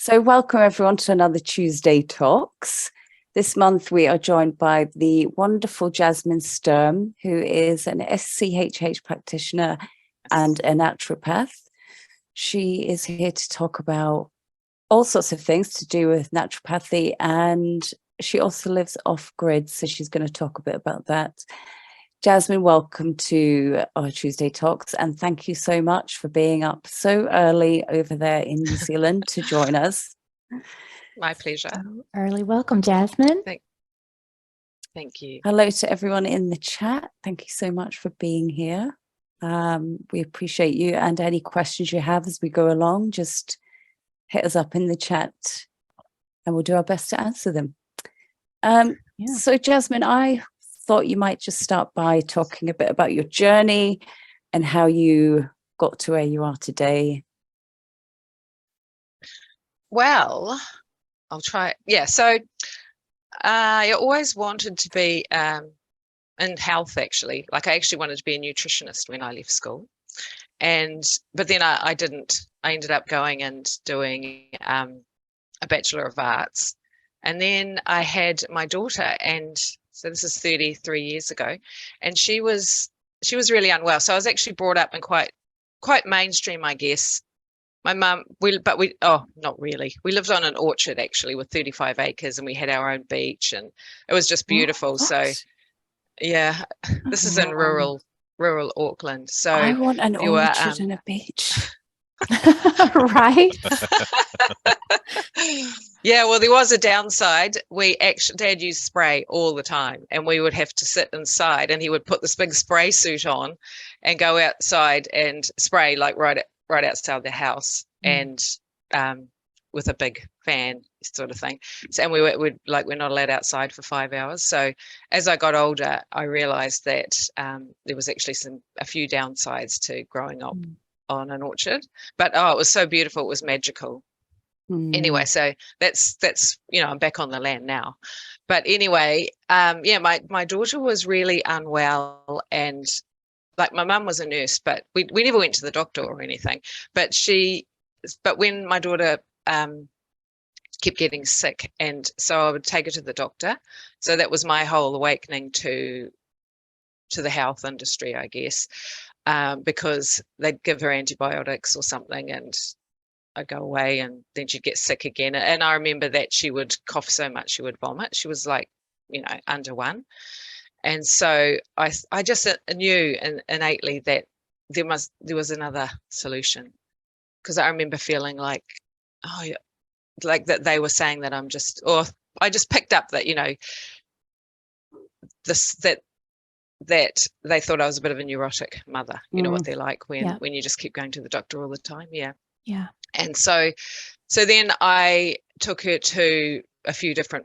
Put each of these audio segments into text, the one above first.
So welcome everyone to another Tuesday Talks. This month we are joined by the wonderful Jasmin Sturm, who is an SCHH practitioner and a naturopath. She is here to talk about all sorts of things to do with naturopathy, and she also lives off-grid, so she's going to talk a bit about that. Jasmin, welcome to our Tuesday Talks, and thank you so much for being up so early over there in New Zealand to join us. My pleasure. So early welcome, Jasmin. Thank you. Hello to everyone in the chat. Thank you so much for being here. We appreciate you, and any questions you have as we go along, just hit us up in the chat and we'll do our best to answer them. So Jasmin, I thought you might just start by talking a bit about your journey and how you got to where you are today. Well, I'll try. Yeah, so I always wanted to be in health, actually. Like, I actually wanted to be a nutritionist when I left school. But then I didn't. I ended up going and doing a Bachelor of Arts. And then I had my daughter, and so this is 33 years ago, and she was really unwell. So I was actually brought up in quite mainstream, I guess. My mum, not really. We lived on an orchard actually with 35 acres, and we had our own beach, and it was just beautiful. What? So yeah, this is in rural Auckland. So I want an orchard and a beach. Right? Yeah, well, there was a downside. Dad used spray all the time, and we would have to sit inside, and he would put this big spray suit on and go outside and spray, like right outside the house, and with a big fan sort of thing. So, and we're not allowed outside for 5 hours. So as I got older, I realized that there was actually a few downsides to growing up on an orchard, but it was so beautiful. It was magical. Anyway, so that's I'm back on the land now. But anyway, my daughter was really unwell, and like, my mum was a nurse, but we never went to the doctor or anything. But when my daughter kept getting sick, and so I would take her to the doctor. So that was my whole awakening to the health industry, I guess, because they'd give her antibiotics or something, and I'd go away, and then she'd get sick again. And I remember that she would cough so much she would vomit. She was like, under one. And so I just knew innately that there was another solution, because I remember feeling like, like that they were saying that I just picked up that, that they thought I was a bit of a neurotic mother. You know what they're like when you just keep going to the doctor all the time. Yeah. And so then I took her to a homeopath,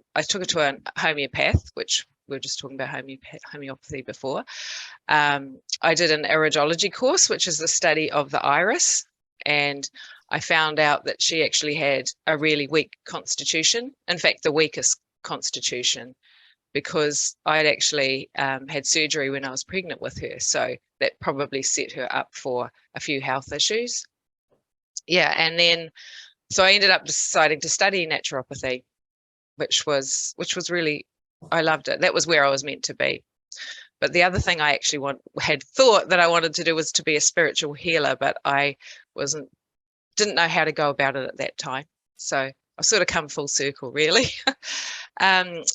which we were just talking about homeopathy before. I did an iridology course, which is the study of the iris, and I found out that she actually had a really weak constitution. In fact, the weakest constitution, because I'd actually had surgery when I was pregnant with her. So that probably set her up for a few health issues. Yeah, and then so I ended up deciding to study naturopathy, which was really, I loved it. That was where I was meant to be. But the other thing I actually had thought that I wanted to do was to be a spiritual healer, but I didn't know how to go about it at that time. So I've sort of come full circle, really. So I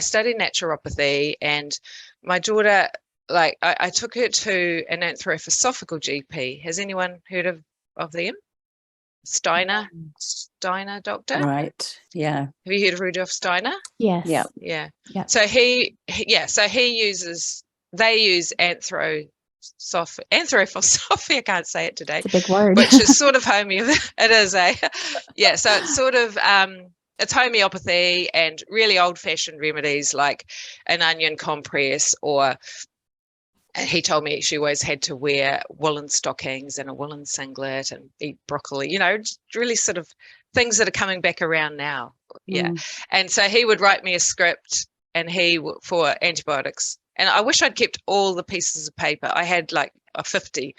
studied naturopathy, and my daughter, like, I took her to an anthroposophical GP. Has anyone heard of them? Steiner doctor? Right. Yeah. Have you heard of Rudolf Steiner? Yes. Yeah. Yeah. So they use anthroposophy, I can't say it today. It's a big word. Which is sort of homeopathy. It is yeah. So it's sort of it's homeopathy and really old-fashioned remedies, like an onion compress, and he told me she always had to wear woolen stockings and a woolen singlet and eat broccoli, really sort of things that are coming back around now. Yeah. And so he would write me a script, and for antibiotics. And I wish I'd kept all the pieces of paper. I had like 50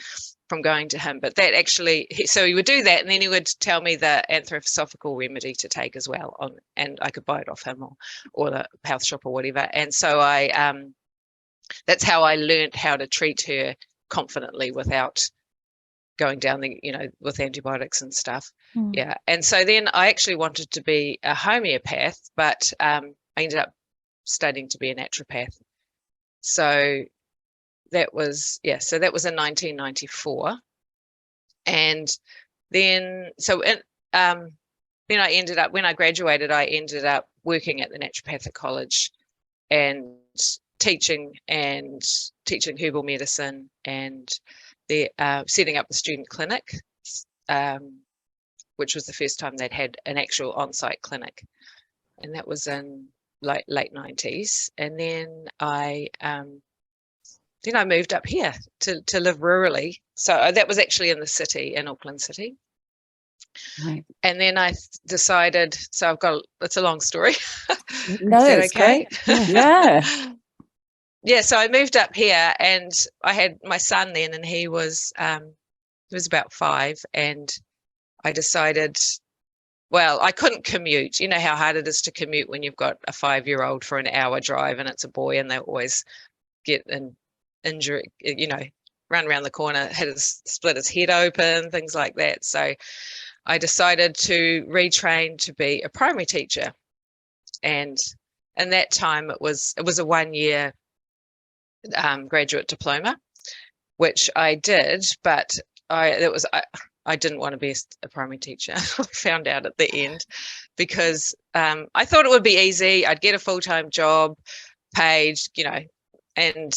from going to him. But that actually, so he would do that, and then he would tell me the anthroposophical remedy to take as well, and I could buy it off him or the health shop or whatever. And so that's how I learned how to treat her confidently without going down with antibiotics and stuff. Yeah. And so then I actually wanted to be a homeopath, but I ended up studying to be a naturopath. So that was in 1994. And then then I ended up, when I graduated, I ended up working at the naturopathic college and teaching herbal medicine, and setting up the student clinic, which was the first time they'd had an actual on-site clinic, and that was in late 90s. And then I moved up here to live rurally. So that was actually in the city, in Auckland City. Right. And then I decided, so it's a long story. No, Is that it's okay? great. Yeah. Yeah, so I moved up here, and I had my son then, and he was about 5, and I decided, well, I couldn't commute. You know how hard it is to commute when you've got a 5-year-old for an hour drive, and it's a boy, and they always get an injury, run around the corner, split his head open, things like that. So I decided to retrain to be a primary teacher, and in that time it was a 1-year graduate diploma, which I did, but I didn't want to be a primary teacher. I found out at the end, because I thought it would be easy. I'd get a full-time job, paid, and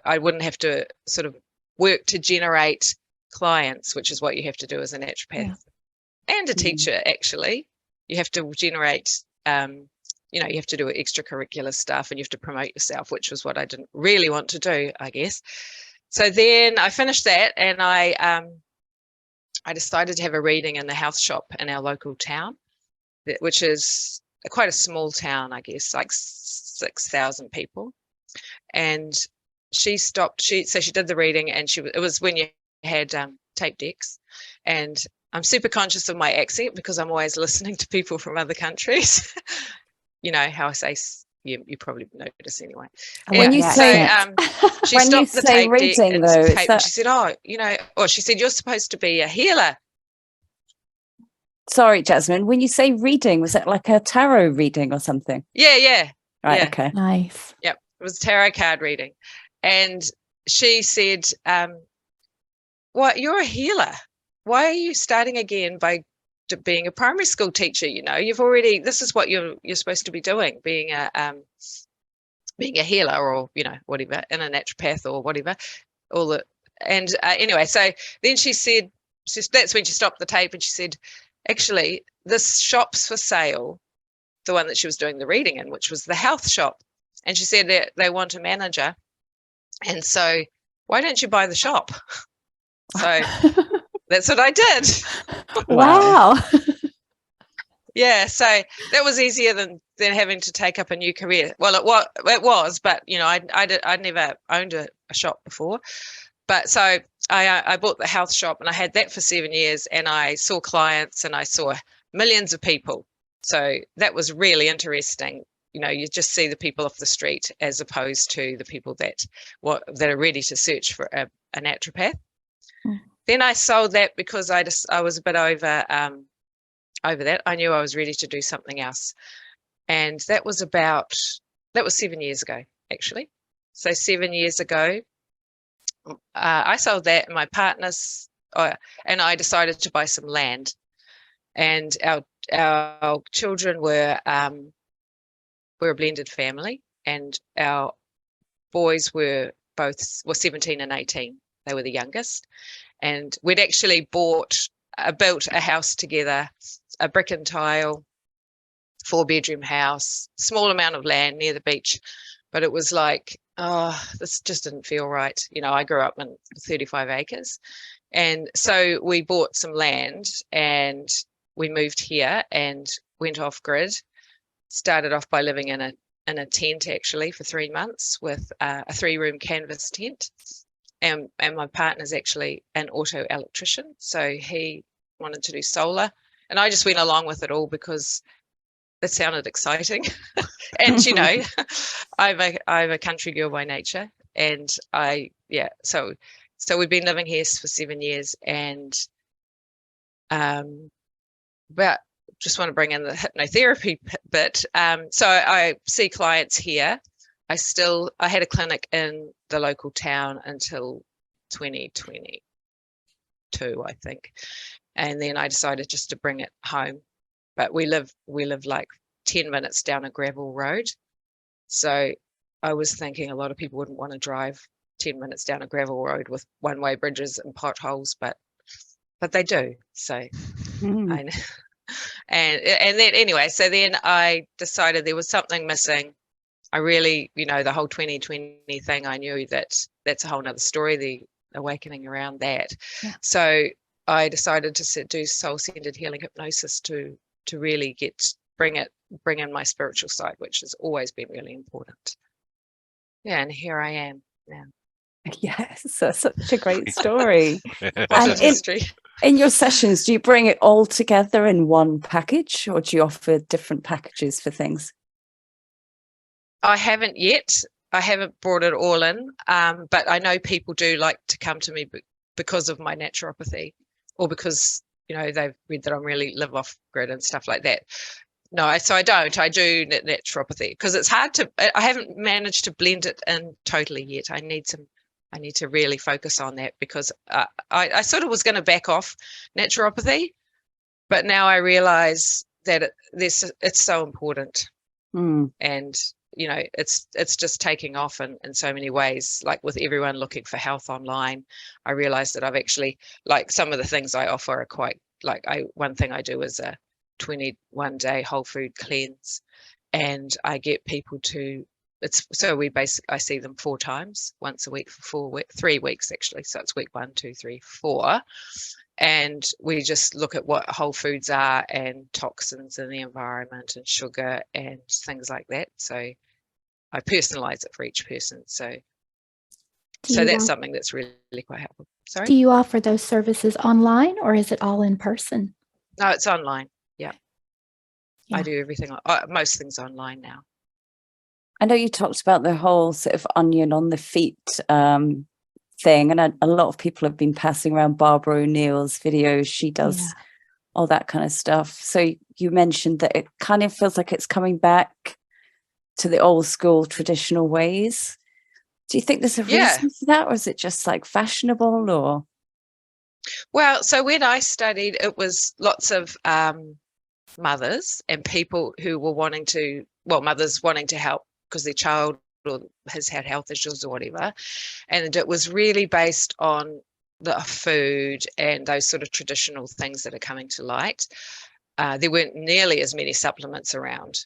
I wouldn't have to sort of work to generate clients, which is what you have to do as a naturopath and a teacher. Actually, you have to generate you have to do extracurricular stuff, and you have to promote yourself, which was what I didn't really want to do, I guess. So then I finished that, and I decided to have a reading in the health shop in our local town, which is quite a small town, I guess, like 6,000 people. And she stopped. So she did the reading, and it was when you had tape decks, and I'm super conscious of my accent because I'm always listening to people from other countries. You know how I say, you probably notice anyway. When you say she when you stopped the say tape reading, deck though, and she said, she said, you're supposed to be a healer. Sorry, Jasmin, when you say reading, was it like a tarot reading or something? Yeah. Right, yeah. Okay. Nice. Yep, it was a tarot card reading. And she said, what, you're a healer. Why are you starting again by being a primary school teacher? You've already, this is what you're supposed to be doing, being a healer, or whatever, in a naturopath or whatever, anyway. So then she said, that's when she stopped the tape, and she said, actually, this shop's for sale, the one that she was doing the reading in, which was the health shop. And she said that they want a manager, and so why don't you buy the shop? So that's what I did. Wow. Yeah, so that was easier than having to take up a new career. Well, it was, but I'd never owned a shop before. But so I bought the health shop, and I had that for 7 years, and I saw clients, and I saw millions of people. So that was really interesting. You just see the people off the street as opposed to the people that are ready to search for a naturopath. Then I sold that because I was a bit over that. I knew I was ready to do something else. And that was 7 years ago, actually. So 7 years ago, I sold that, and my partners and I decided to buy some land. And our children were a blended family, and our boys were 17 and 18. They were the youngest. And we'd actually built a house together, a brick and tile, 4-bedroom house, small amount of land near the beach. But it was like, this just didn't feel right. I grew up in 35 acres. And so we bought some land, and we moved here and went off grid. Started off by living in a tent, actually, for 3 months, with a 3-room canvas tent. and my partner's actually an auto electrician, so he wanted to do solar, and I just went along with it all because it sounded exciting. And I'm a country girl by nature, and so we've been living here for 7 years, and but just want to bring in the hypnotherapy bit. So I see clients here. I had a clinic in the local town until 2022, I think, and then I decided just to bring it home. But we live like 10 minutes down a gravel road, so I was thinking a lot of people wouldn't want to drive 10 minutes down a gravel road with one-way bridges and potholes, but they do. So I know. And then anyway, so then I decided there was something missing. I really, the whole 2020 thing, I knew that's a whole nother story, the awakening around that. Yeah. So I decided to do soul-centered healing hypnosis to really bring in my spiritual side, which has always been really important. Yeah, and here I am now. Yes, that's such a great story. What is history? In your sessions, do you bring it all together in one package, or do you offer different packages for things? I haven't yet. I haven't brought it all in, but I know people do like to come to me because of my naturopathy, or because they've read that I'm really live off grid and stuff like that. No, so I don't. I do naturopathy because it's hard to. I haven't managed to blend it in totally yet. I need to really focus on that, because I sort of was going to back off naturopathy, but now I realize that it's so important, and it's just taking off in so many ways. Like with everyone looking for health online, I realized that I've actually, like, some of the things I offer are quite, like, one thing I do is a 21-day whole food cleanse, and I get people to. I see them 4 times, once a week for 3 weeks actually. So it's week 1, 2, 3, 4. And we just look at what whole foods are and toxins in the environment and sugar and things like that. So I personalize it for each person. So that's something that's really quite helpful. Sorry? Do you offer those services online, or is it all in person? No, it's online. Yeah. I do everything, most things online now. I know you talked about the whole sort of onion on the feet thing, and a lot of people have been passing around Barbara O'Neill's videos. She does all that kind of stuff. So you mentioned that it kind of feels like it's coming back to the old school traditional ways. Do you think there's a reason for that, or is it just like fashionable? Or well, so when I studied, it was lots of mothers and people who were mothers wanting to help because their child has had health issues or whatever, and it was really based on the food and those sort of traditional things that are coming to light. There weren't nearly as many supplements around.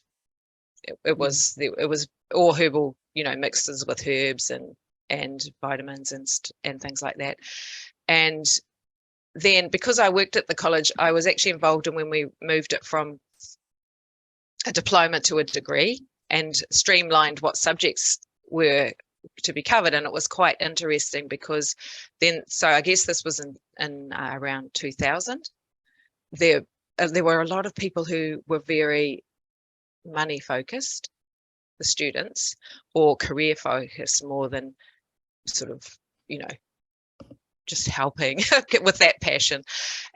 It was all herbal, mixes with herbs and vitamins and things like that. And then, because I worked at the college, I was actually involved in when we moved it from a diploma to a degree and streamlined what subjects were to be covered. And it was quite interesting because then, so I guess this was in around 2000, there were a lot of people who were very money focused, the students, or career focused more than sort of, just helping with that passion.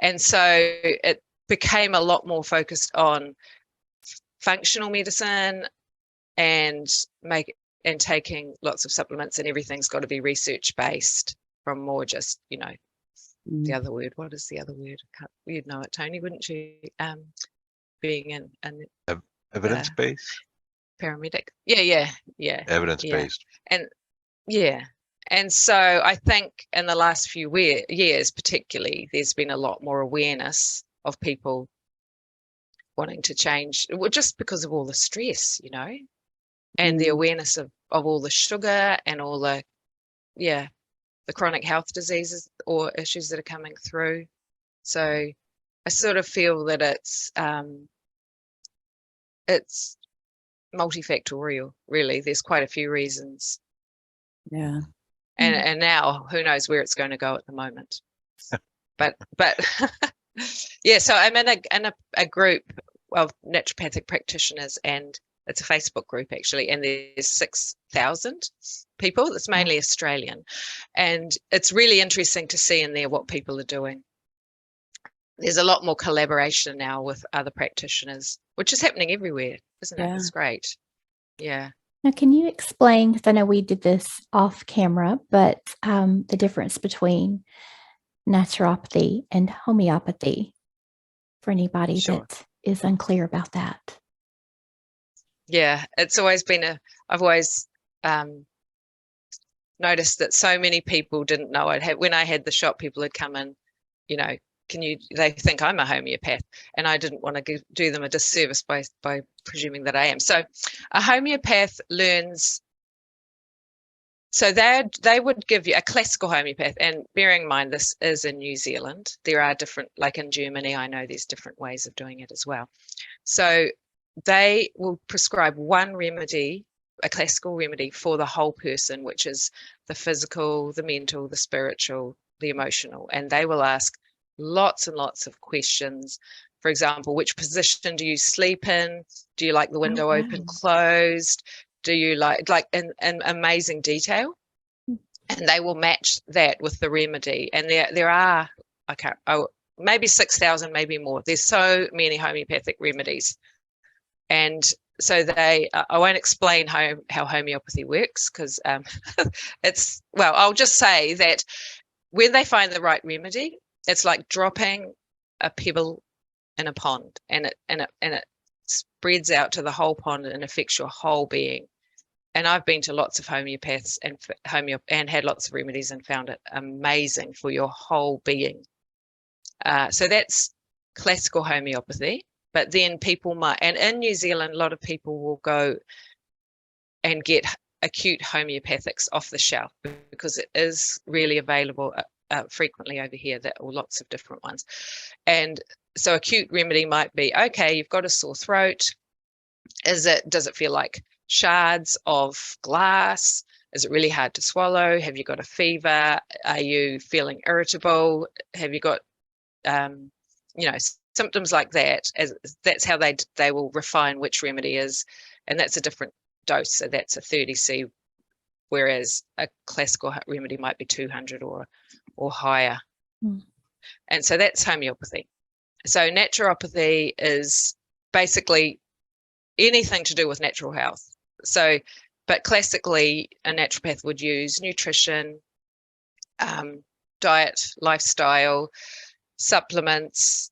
And so it became a lot more focused on functional medicine and taking lots of supplements, and everything's got to be research based from more just, the other word. What is the other word? You'd know it, Tony, wouldn't you? Being an evidence-based? Paramedic. Yeah. Evidence-based. And so I think in the last few years, particularly, there's been a lot more awareness of people wanting to change, just because of all the stress, and the awareness of all the sugar and all the chronic health diseases or issues that are coming through. So I sort of feel that it's multifactorial, really. There's quite a few reasons. Yeah. and now who knows where it's going to go at the moment. but yeah, so I'm in a group of naturopathic practitioners, and it's a Facebook group actually, and there's 6,000 people. It's mainly Australian, and it's really interesting to see in there what people are doing. There's a lot more collaboration now with other practitioners, which is happening everywhere, isn't it? It's great. Yeah. Now, can you explain, because I know we did this off camera, but the difference between naturopathy and homeopathy for anybody that is unclear about that? Yeah, it's always been I've always noticed that so many people didn't know it. When I had the shop, people had come in, you know, they think I'm a homeopath, and I didn't want to do them a disservice by presuming that I am. So a homeopath learns, so they would give you a classical homeopath, and bearing in mind this is in New Zealand, there are different, like in Germany, I know there's different ways of doing it as well. So they will prescribe one remedy, a classical remedy for the whole person, which is the physical, the mental, the spiritual, the emotional, and they will ask lots and lots of questions. For example, which position do you sleep in? Do you like the window open, closed? Do you like in amazing detail? And they will match that with the remedy. And there are, maybe 6,000, maybe more. There's so many homeopathic remedies. And so I won't explain how homeopathy works, because I'll just say that when they find the right remedy, it's like dropping a pebble in a pond, and it spreads out to the whole pond and affects your whole being. And I've been to lots of homeopaths and had lots of remedies and found it amazing for your whole being. So that's classical homeopathy. But then people might, and in New Zealand, a lot of people will go and get acute homeopathics off the shelf, because it is really available frequently over here, or lots of different ones. And so acute remedy might be, okay, you've got a sore throat. Does it feel like shards of glass? Is it really hard to swallow? Have you got a fever? Are you feeling irritable? Have you got, symptoms like that? That's how they will refine which remedy is, and that's a different dose. So that's a 30C, whereas a classical remedy might be 200 or higher. And so that's homeopathy. So naturopathy is basically anything to do with natural health. So, but classically, a naturopath would use nutrition, diet, lifestyle, supplements.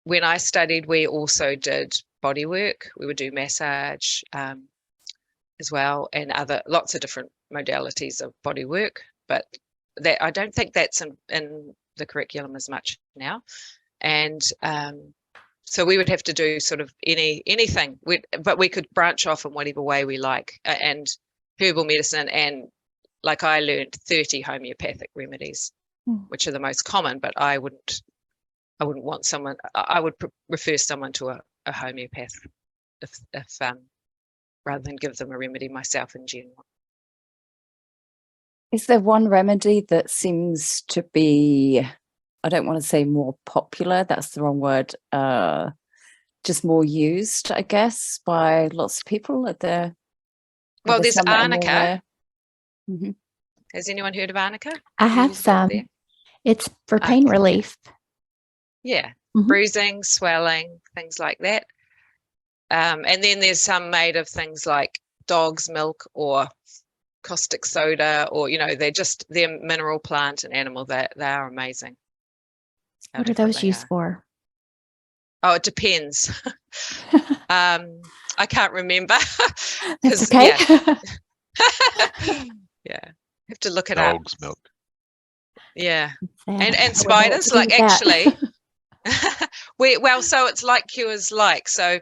When I studied, we also did body work. We would do massage as well, and lots of different modalities of body work. But that, I don't think that's in the curriculum as much now. And so we would have to do sort of anything, but we could branch off in whatever way we like. And herbal medicine, and like I learned 30 homeopathic remedies, which are the most common, but I wouldn't want someone, I would refer someone to a homeopath if rather than give them a remedy myself in general. Is there one remedy that seems to be, I don't want to say more popular, that's the wrong word, just more used, I guess, by lots of people? Well, there's arnica. Has anyone heard of arnica? I have some. It's for pain relief. Yeah, bruising, swelling, things like that. And then there's some made of things like dog's milk or caustic soda, or they're mineral, plant and animal. They are amazing. What are those used for? Oh, it depends. I can't remember. That's okay. Yeah, have to look it up. Dog's milk. Yeah, and spiders, like actually. So it's like cures like. So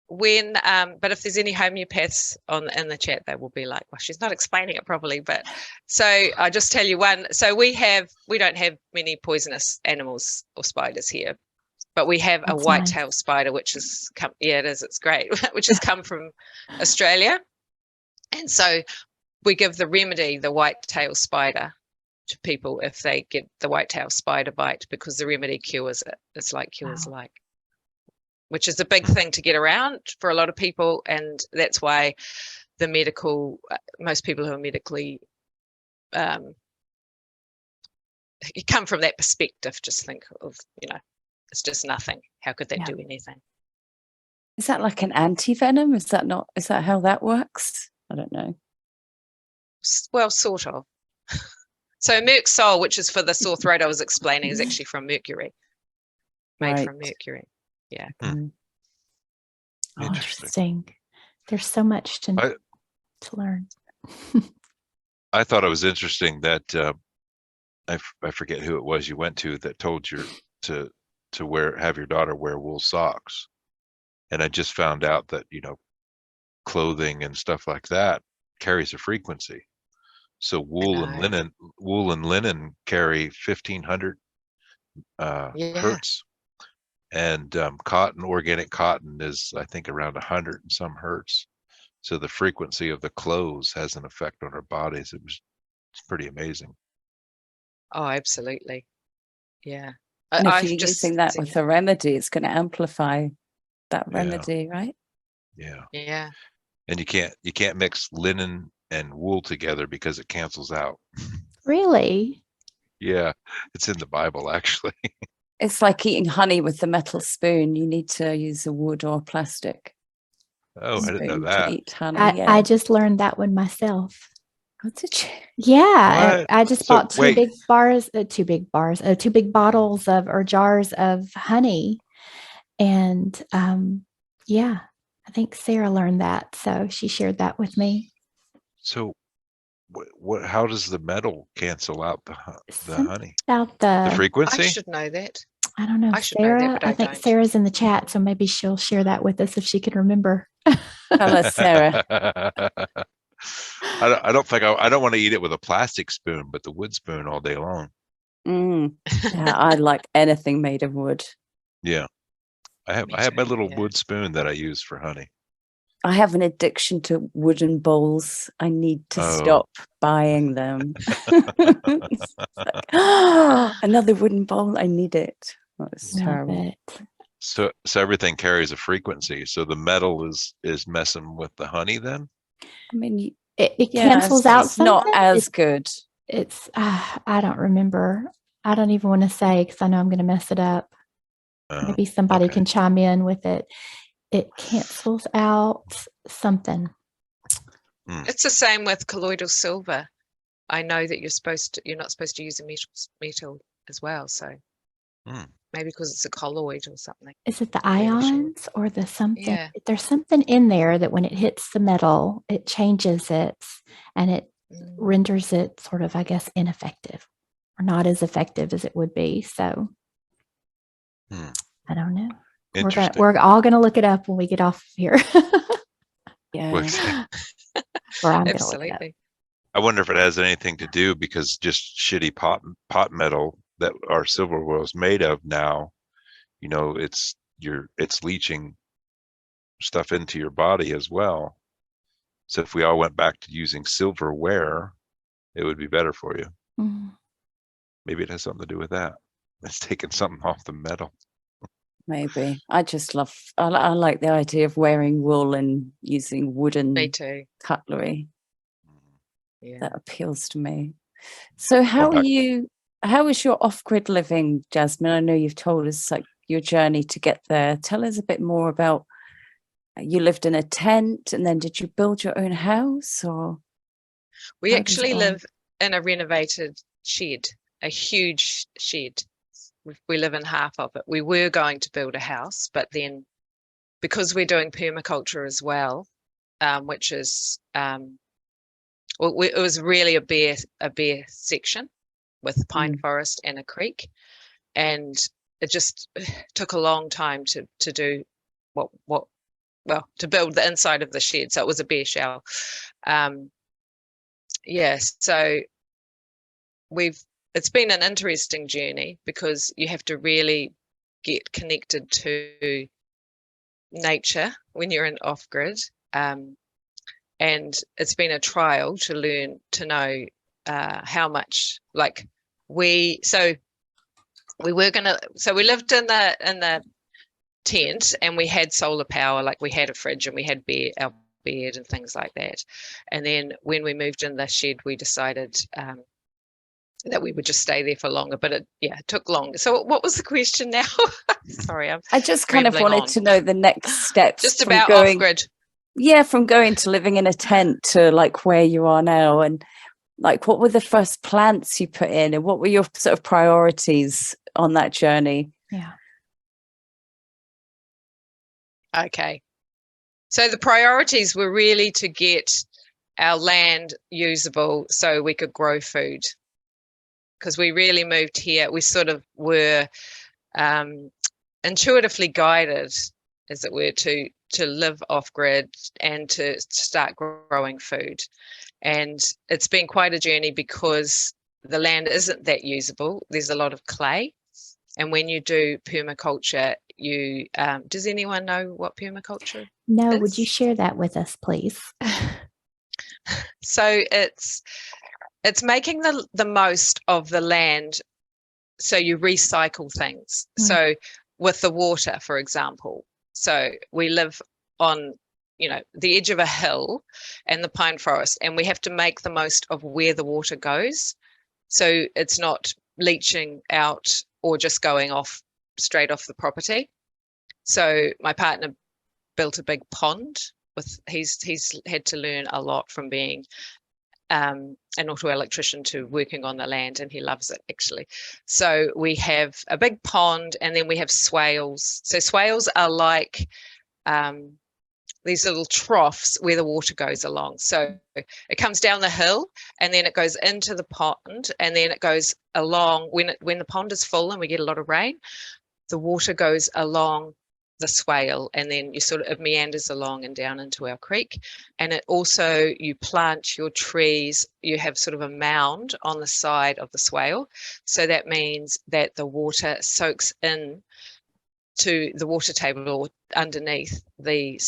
when but if there's any homeopaths in the chat, they will be like, well, she's not explaining it properly. But so I just tell you one. So we don't have many poisonous animals or spiders here, but we have a white-tailed spider, which has come. Yeah, it is. It's great. Which has come from Australia, and so we give the remedy, the white-tailed spider, to people if they get the white-tailed spider bite, because the remedy cures it. It's like cures like, which is a big thing to get around for a lot of people, and that's why the most people who are medically, you come from that perspective, just think of, it's just nothing. How could that do anything? Is that like an anti-venom? Is that how that works? I don't know. Well, sort of. So Merc-Sol, which is for the sore throat I was explaining, is actually from mercury. Made from mercury. Yeah. Interesting. There's so much to learn. I thought it was interesting that I forget who it was you went to that told you to have your daughter wear wool socks. And I just found out that, clothing and stuff like that carries a frequency. So wool and linen carry 1500 hertz, and organic cotton is, I think, around 100 and some hertz. So the frequency of the clothes has an effect on our bodies. It's pretty amazing. Oh, absolutely. Yeah. And if you're using that with a remedy, it's going to amplify that remedy, right? Yeah. Yeah. And you can't mix linen and wool together because it cancels out. Really? Yeah, it's in the Bible, actually. It's like eating honey with the metal spoon. You need to use a wood or plastic. Oh, I didn't know that. To eat honey. I just learned that one myself. Oh, did you? Yeah, I just bought two big bottles or jars of honey, and I think Sarah learned that, so she shared that with me. So, how does the metal cancel out the honey? About the frequency? I should know that. I don't know, Sarah. I think Sarah's in the chat, so maybe she'll share that with us if she can remember. Tell us, Sarah. I don't want to eat it with a plastic spoon, but the wood spoon all day long. Yeah, I like anything made of wood. Yeah, I have my little wood spoon that I use for honey. I have an addiction to wooden bowls. I need to stop buying them. Another wooden bowl. I need it. Oh, it's terrible. So everything carries a frequency. So the metal is messing with the honey then? I mean, it cancels out. It's not as good. It's I don't remember. I don't even want to say because I know I'm going to mess it up. Maybe somebody can chime in with it. It cancels out something. It's the same with colloidal silver. I know that you're not supposed to use a metal as well. So maybe because it's a colloid or something. Is it the ions or the something? Yeah. There's something in there that when it hits the metal, it changes it and it renders it sort of, I guess, ineffective or not as effective as it would be. So I don't know. We're all going to look it up when we get off of here. Yeah. Absolutely. I wonder if it has anything to do because just shitty pot metal that our silverware is made of now, it's leaching stuff into your body as well. So if we all went back to using silverware, it would be better for you. Maybe it has something to do with that. It's taking something off the metal. Maybe. I just I like the idea of wearing wool and using wooden cutlery. Yeah. That appeals to me. So how is your off-grid living, Jasmin? I know you've told us like your journey to get there. Tell us a bit more about, you lived in a tent and then did you build your own house or? We actually live in a renovated shed, a huge shed. We live in half of it. We were going to build a house, but then because we're doing permaculture as well, which is, it was really a bare section with pine forest and a creek, and it just took a long time to do to build the inside of the shed. So it was a bare shell. So it's been an interesting journey because you have to really get connected to nature when you're in off-grid. and it's been a trial to learn to know how much, like we lived in the tent, and we had solar power, like we had a fridge and we had our bed and things like that. And then when we moved in the shed, we decided that we would just stay there for longer, but it took longer. So what was the question now? Sorry, I just kind of wanted to know the next steps. Just about off-grid. Yeah, from going to living in a tent to like where you are now, and like what were the first plants you put in, and what were your sort of priorities on that journey? Yeah. Okay. So the priorities were really to get our land usable so we could grow food, because we really moved here. We sort of were intuitively guided, as it were, to live off grid and to start growing food. And it's been quite a journey because the land isn't that usable. There's a lot of clay. And when you do permaculture, you does anyone know what permaculture No, is? would you share that with us, please? So it's making the most of the land, so you recycle things. So with the water, for example, so we live on the edge of a hill and the pine forest, and we have to make the most of where the water goes, so it's not leaching out or just going off straight off the property. So my partner built a big pond he's had to learn a lot from being an auto electrician to working on the land, and he loves it actually. So we have a big pond, and then we have swales. So swales are like these little troughs where the water goes along. So it comes down the hill, and then it goes into the pond, and then it goes along. When the pond is full and we get a lot of rain, the water goes along the swale, and then it meanders along and down into our creek. And it also, you plant your trees, you have sort of a mound on the side of the swale. So that means that the water soaks in to the water table or underneath the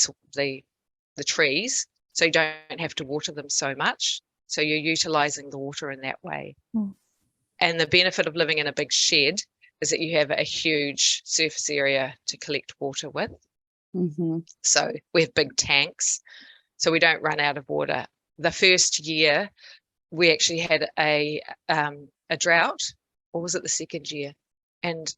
trees, so you don't have to water them so much. So you're utilizing the water in that way. And the benefit of living in a big shed is that you have a huge surface area to collect water with. So we have big tanks, so we don't run out of water. The first year we actually had a drought, or was it the second year? And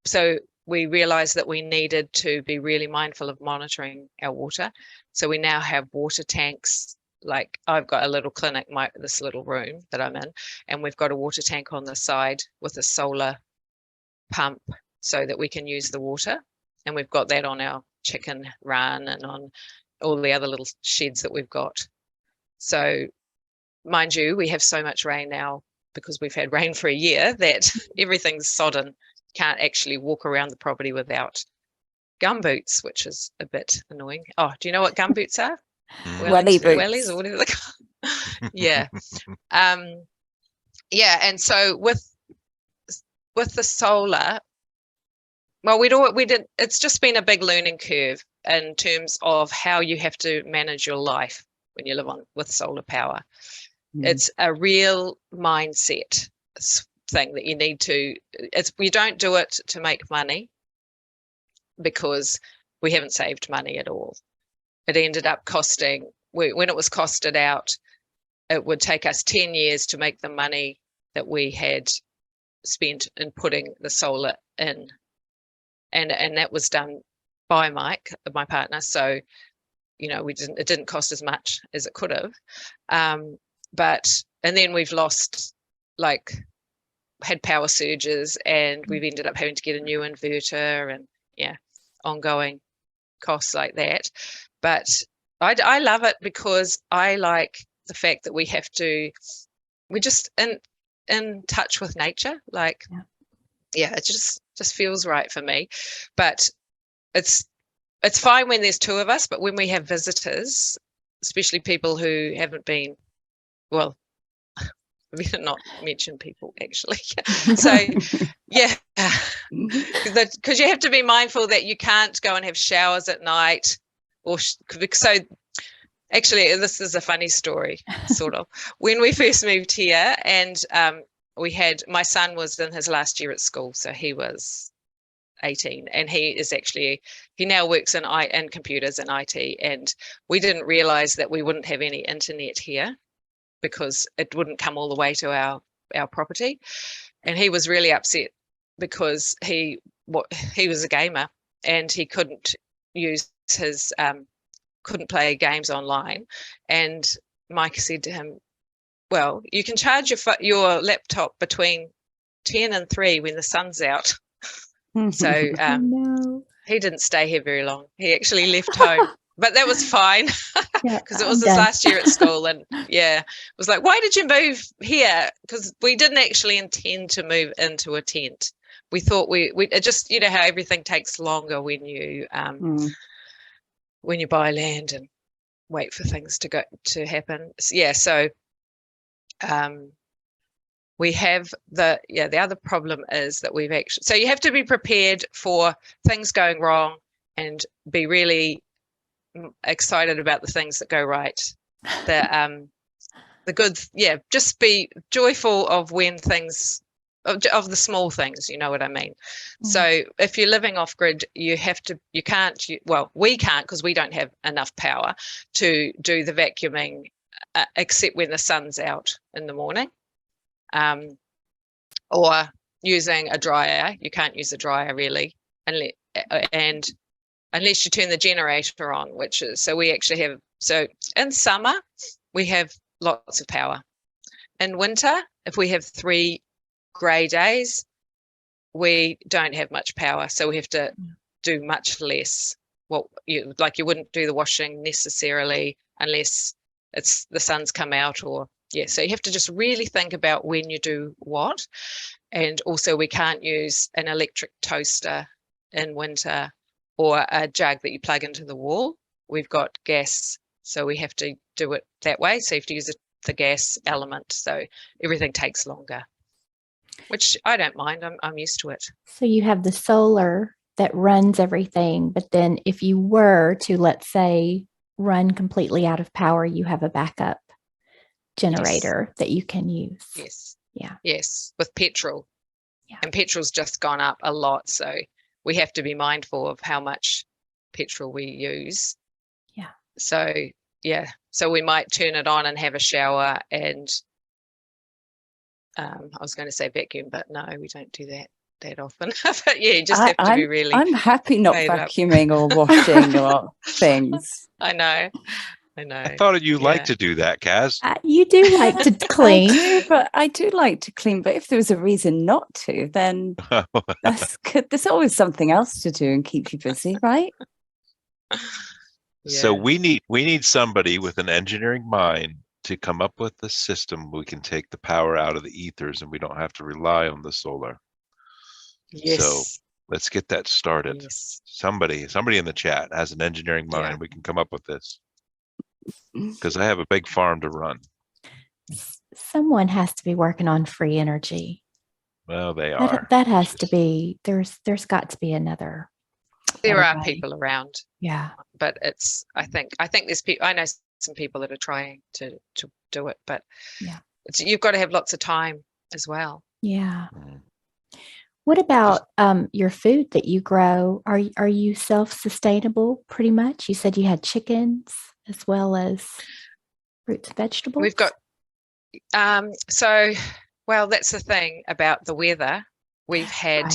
so we realized that we needed to be really mindful of monitoring our water. So we now have water tanks. Like I've got a little clinic, this little room that I'm in, and we've got a water tank on the side with a solar pump so that we can use the water. And we've got that on our chicken run and on all the other little sheds that we've got. So mind you, we have so much rain now because we've had rain for a year that everything's sodden. Can't actually walk around the property without gumboots, which is a bit annoying. Oh, do you know what gumboots are? Welly boots. Wellies, or whatever they call. Yeah. Yeah, and so with the solar, well, it's just been a big learning curve in terms of how you have to manage your life when you live with solar power. It's a real mindset thing that you need to, we don't do it to make money, because we haven't saved money at all. It ended up costing, when it was costed out, it would take us 10 years to make the money that we had spent in putting the solar in. And that was done by Mike, my partner. So, it didn't cost as much as it could have. And then we've lost, had power surges, and we've ended up having to get a new inverter, and ongoing costs like that. But I love it because I like the fact that we're just in touch with nature. It just feels right for me. But it's fine when there's two of us, but when we have visitors, especially people who haven't been, well, we did not mention people actually. So because you have to be mindful that you can't go and have showers at night, so Actually, this is a funny story, sort of. When we first moved here, and my son was in his last year at school, so he was 18, and he now works in computers and IT, and we didn't realize that we wouldn't have any internet here because it wouldn't come all the way to our property. And he was really upset because he was a gamer and he couldn't couldn't play games online. And Mike said to him, well, you can charge your laptop between 10 and 3 when the sun's out. So No. he didn't stay here very long. He actually left home, but that was fine because it was his done. last year at school. And it was like, why did you move here? Because we didn't actually intend to move into a tent. We thought it just, you know how everything takes longer when you buy land and wait for things to happen. So we have the other problem is that we've actually, so you have to be prepared for things going wrong and be really excited about the things that go right. The good, just be joyful of when things, of the small things, you know what I mean? So if you're living off grid, we can't because we don't have enough power to do the vacuuming except when the sun's out in the morning. Or using a dryer. You can't use a dryer really, unless you turn the generator on, so we actually have, so in summer we have lots of power. In winter, if we have 3 grey days, we don't have much power, so we have to do much less. You wouldn't do the washing necessarily unless the sun's come out, so you have to just really think about when you do what. And also we can't use an electric toaster in winter or a jug that you plug into the wall. We've got gas, so we have to do it that way. So you have to use the gas element. So everything takes longer, which I don't mind. I'm used to it. So you have the solar that runs everything, but then if you were to, let's say, run completely out of power, you have a backup generator that you can use. Yes, with petrol. And petrol's just gone up a lot, so we have to be mindful of how much petrol we use. So we might turn it on and have a shower and I was going to say vacuum, but no, we don't do that often. But you just have to be really, I'm happy not vacuuming or washing or things. I know. I thought you liked to do that, Kaz. You do like to clean. I do like to clean, but if there was a reason not to, then that's good. There's always something else to do and keep you busy, right? So we need somebody with an engineering mind to come up with a system we can take the power out of the ethers and we don't have to rely on the solar. So let's get that started. Somebody in the chat has an engineering mind. We can come up with this. Because I have a big farm to run. Someone has to be working on free energy. Well, they are. That has to be. There's got to be another. There are people around. But it's. I think there's people. I know some people that are trying to do it, but you've got to have lots of time as well. What about your food that you grow? Are you self-sustainable pretty much? You said you had chickens as well as fruits and vegetables. We've got that's the thing about the weather. We've had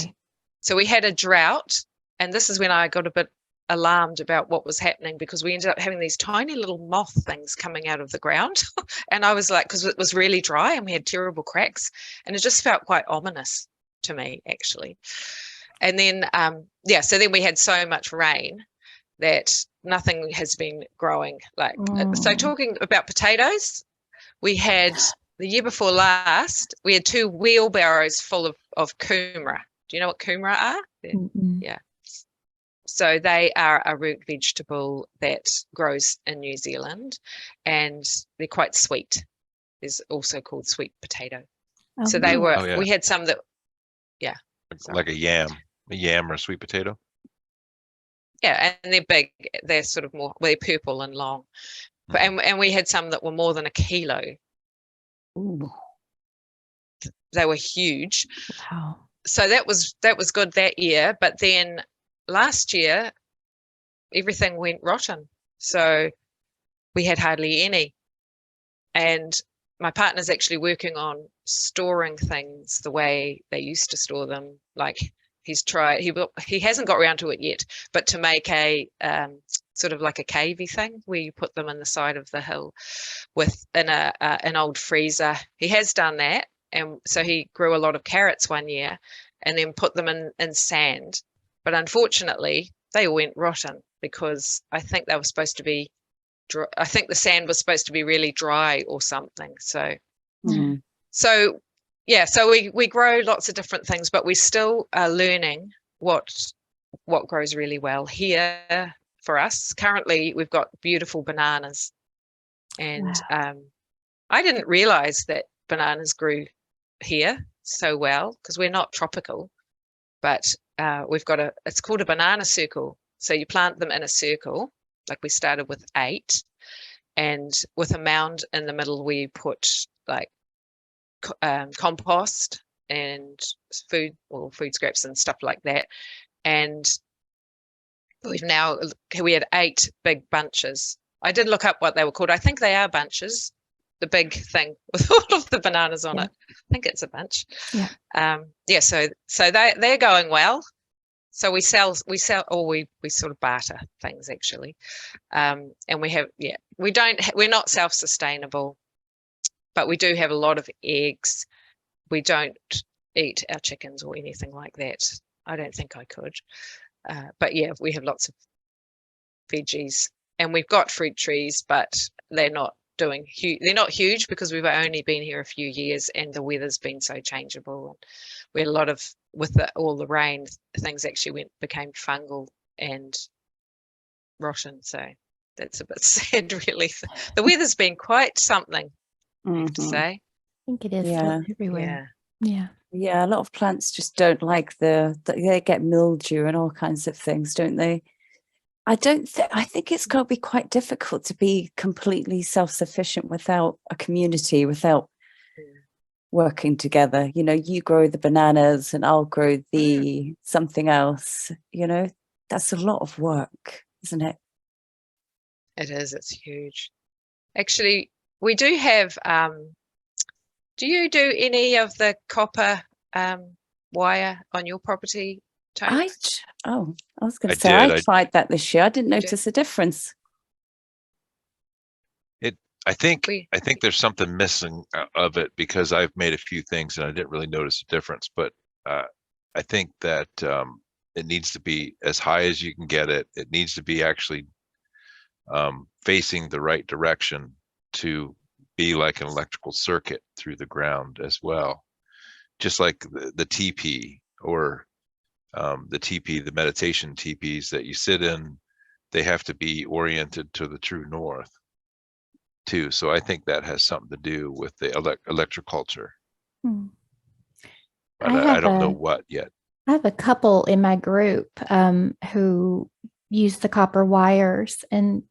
we had a drought, and this is when I got a bit alarmed about what was happening, because we ended up having these tiny little moth things coming out of the ground. And I was like, because it was really dry and we had terrible cracks, and it just felt quite ominous to me, actually. And then so then we had so much rain that nothing has been growing. So talking about potatoes, we had the year before last, we had 2 wheelbarrows full of kumara. Do you know what kumara are? So they are a root vegetable that grows in New Zealand, and they're quite sweet. Is also called sweet potato. So they were. We had some that. Like a yam or a sweet potato. Yeah, and they're big. They're sort of they're purple and long. And we had some that were more than a kilo. Ooh. They were huge. Wow. So that was good that year. But then last year, everything went rotten. So we had hardly any. And my partner's actually working on storing things the way they used to store them. Like he's tried, he hasn't got around to it yet, but to make a sort of like a cavey thing where you put them in the side of the hill in an old freezer. He has done that. And so he grew a lot of carrots one year and then put them in sand. But unfortunately, they went rotten because I think they were supposed to be dry. I think the sand was supposed to be really dry or something. So, so we grow lots of different things, but we still are learning what grows really well here for us. Currently, we've got beautiful bananas, and I didn't realize that bananas grew here so well because we're not tropical, but we've got it's called a banana circle. So you plant them in a circle, like we started with 8, and with a mound in the middle where you put like compost and food scraps and stuff like that. And we had 8 big bunches. I did look up what they were called. I think they are bunches. The big thing with all of the bananas on it. I think it's a bunch. Yeah. So they're going well. So we sell, or we sort of barter things actually. And we're not self-sustainable, but we do have a lot of eggs. We don't eat our chickens or anything like that. I don't think I could. But yeah, we have lots of veggies, and we've got fruit trees, but they're not they're not huge because we've only been here a few years and the weather's been so changeable. And we had a lot of, all the rain, things actually became fungal and rotten. So that's a bit sad, really. The weather's been quite something, I have to say. I think it is everywhere. Yeah, a lot of plants just don't like they get mildew and all kinds of things, don't they? I think it's got to be quite difficult to be completely self-sufficient without a community, without working together. You know, you grow the bananas and I'll grow the something else. You know, that's a lot of work, isn't it? It is. It's huge. Actually, we do have. Do you do any of the copper wire on your property, Tony? I was going to say I tried that this year. I didn't notice a difference. I think there's something missing of it because I've made a few things and I didn't really notice a difference. But I think that it needs to be as high as you can get it. It needs to be actually facing the right direction to be like an electrical circuit through the ground as well. Just like the teepee or the meditation teepees that you sit in, they have to be oriented to the true north too. So I think that has something to do with the electroculture. But I don't know what yet. I have a couple in my group who use the copper wires, and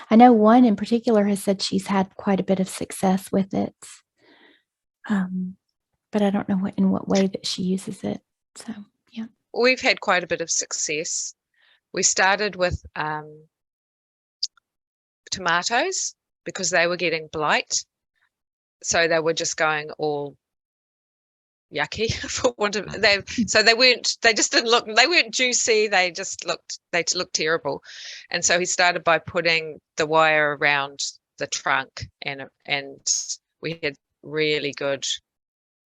I know one in particular has said she's had quite a bit of success with it. But I don't know in what way that she uses it. So yeah. We've had quite a bit of success. We started with tomatoes because they were getting blight. So they were just going all yucky for want of they just didn't look, they weren't juicy, they looked terrible. And so he started by putting the wire around the trunk, and we had really good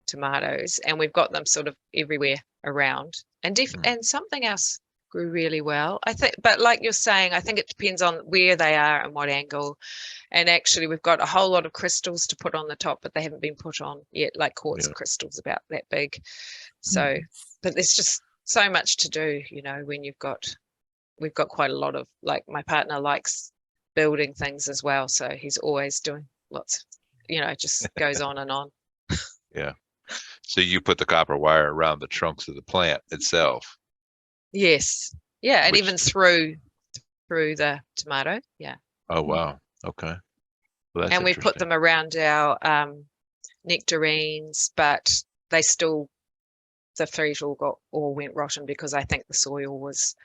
tomatoes, and we've got them sort of everywhere around. And something else grew really well, I think. But like you're saying, I think it depends on where they are and what angle. And actually, we've got a whole lot of crystals to put on the top, but they haven't been put on yet, like quartz crystals about that big. So, but there's just so much to do, you know, when we've got quite a lot of, like, my partner likes building things as well. So he's always doing lots, you know, just goes on and on. Yeah. So you put the copper wire around the trunks of the plant itself. Yes. Yeah. And even through the tomato. Yeah. Oh, wow. Okay. Well, that's and we put interesting. them around our nectarines, but they still, the fruit all went rotten because I think the soil was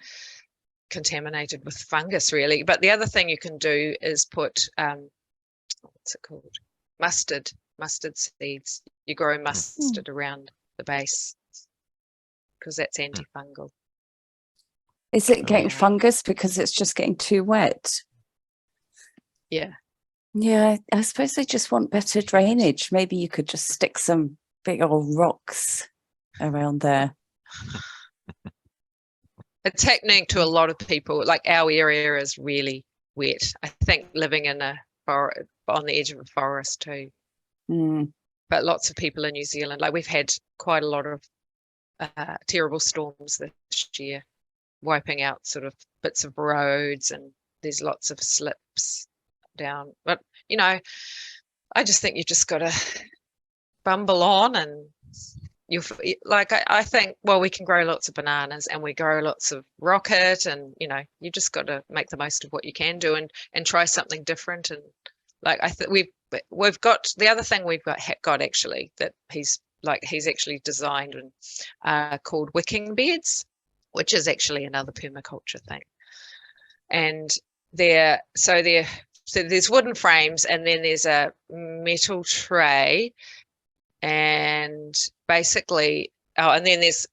contaminated with fungus, really. But the other thing you can do is put what's it called? Mustard seeds. You grow mustard around the base because that's antifungal. Is it getting Yeah. fungus because it's just getting too wet? Yeah. Yeah, I suppose they just want better drainage. Maybe you could just stick some big old rocks around there. It's happening to a lot of people. Like our area is really wet. I think living in a forest, on the edge of a forest too. Mm. But lots of people in New Zealand, like we've had quite a lot of terrible storms this year, wiping out sort of bits of roads, and there's lots of slips down. But you know, I just think you just got to bumble on, and you like I think, well, we can grow lots of bananas and we grow lots of rocket, and you know, you just got to make the most of what you can do and try something different. And like I think we've got the other thing we've got actually that he's actually designed and called wicking beds, which is actually another permaculture thing. And so there's wooden frames, and then there's a metal tray, and basically, and then there's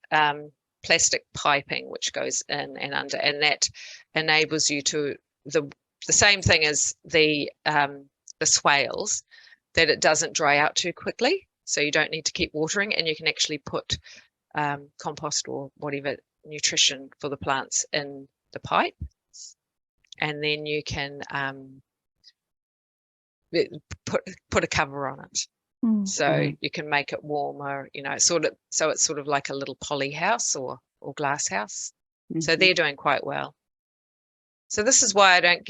plastic piping which goes in and under, and that enables you to the same thing as the swales, that it doesn't dry out too quickly, so you don't need to keep watering, and you can actually put compost or whatever nutrition for the plants in the pipe, and then you can put a cover on it. So you can make it warmer, you know, so it's sort of like a little poly house or glass house. So they're doing quite well. So this is why I don't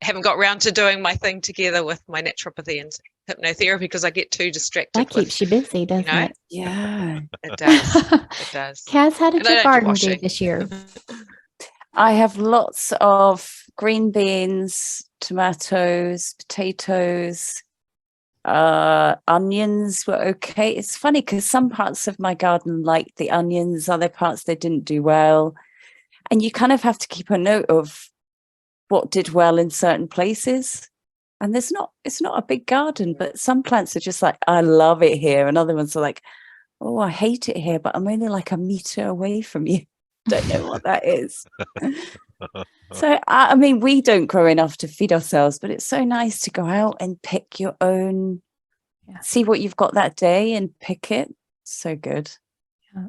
haven't got round to doing my thing together with my naturopathy and hypnotherapy, because I get too distracted. That keeps you busy, doesn't it? Yeah, it does. It does. Kaz, how did And I your don't do garden do washing. this year? I have lots of green beans, tomatoes, potatoes, onions were okay. It's funny because some parts of my garden liked the onions, other parts they didn't do well, and you kind of have to keep a note of what did well in certain places. And it's not a big garden, but some plants are just like, I love it here, and other ones are like, oh, I hate it here, but I'm only like a meter away from you. Don't know what that is. So I mean, we don't grow enough to feed ourselves, but it's so nice to go out and pick your own, see what you've got that day and pick it. So good. Yeah.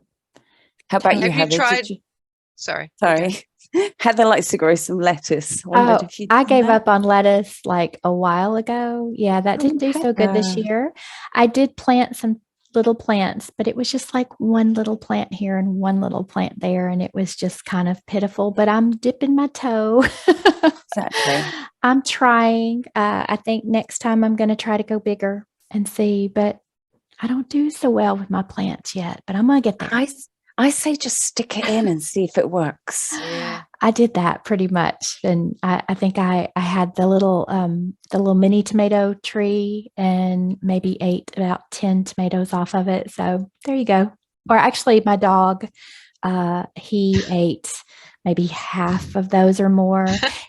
How about you, Heather? Tried? Sorry. Heather likes to grow some lettuce. I gave up on lettuce like a while ago. Yeah, that didn't do so good this year. I did plant some little plants, but it was just like one little plant here and one little plant there, and it was just kind of pitiful. But I'm dipping my toe. Exactly. I'm trying. I think next time I'm going to try to go bigger and see, but I don't do so well with my plants yet, but I'm going to get there. I say just stick it in and see if it works. Yeah. I did that pretty much. And I think I had the little mini tomato tree and maybe ate about 10 tomatoes off of it. So there you go. Or actually my dog, he ate maybe half of those or more.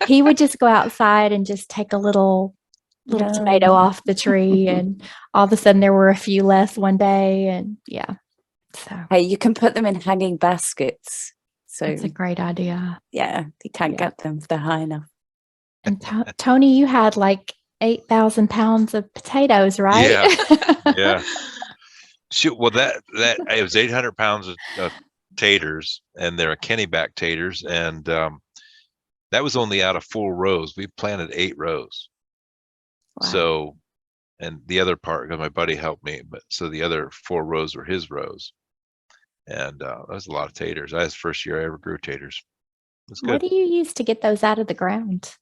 He would just go outside and just take a little tomato off the tree, and all of a sudden there were a few less one day, and yeah. So hey, you can put them in hanging baskets. So that's a great idea. Yeah, you can't get them if they're high enough. And Tony, you had like 8,000 pounds of potatoes, right? Yeah. Shoot, well, that it was 800 pounds of taters, and they're Kennyback taters, and that was only out of 4 rows. We planted 8 rows. Wow. So, and the other part, because my buddy helped me, but so the other 4 rows were his rows. And that was a lot of taters. That was the first year I ever grew taters. That's good. What do you use to get those out of the ground?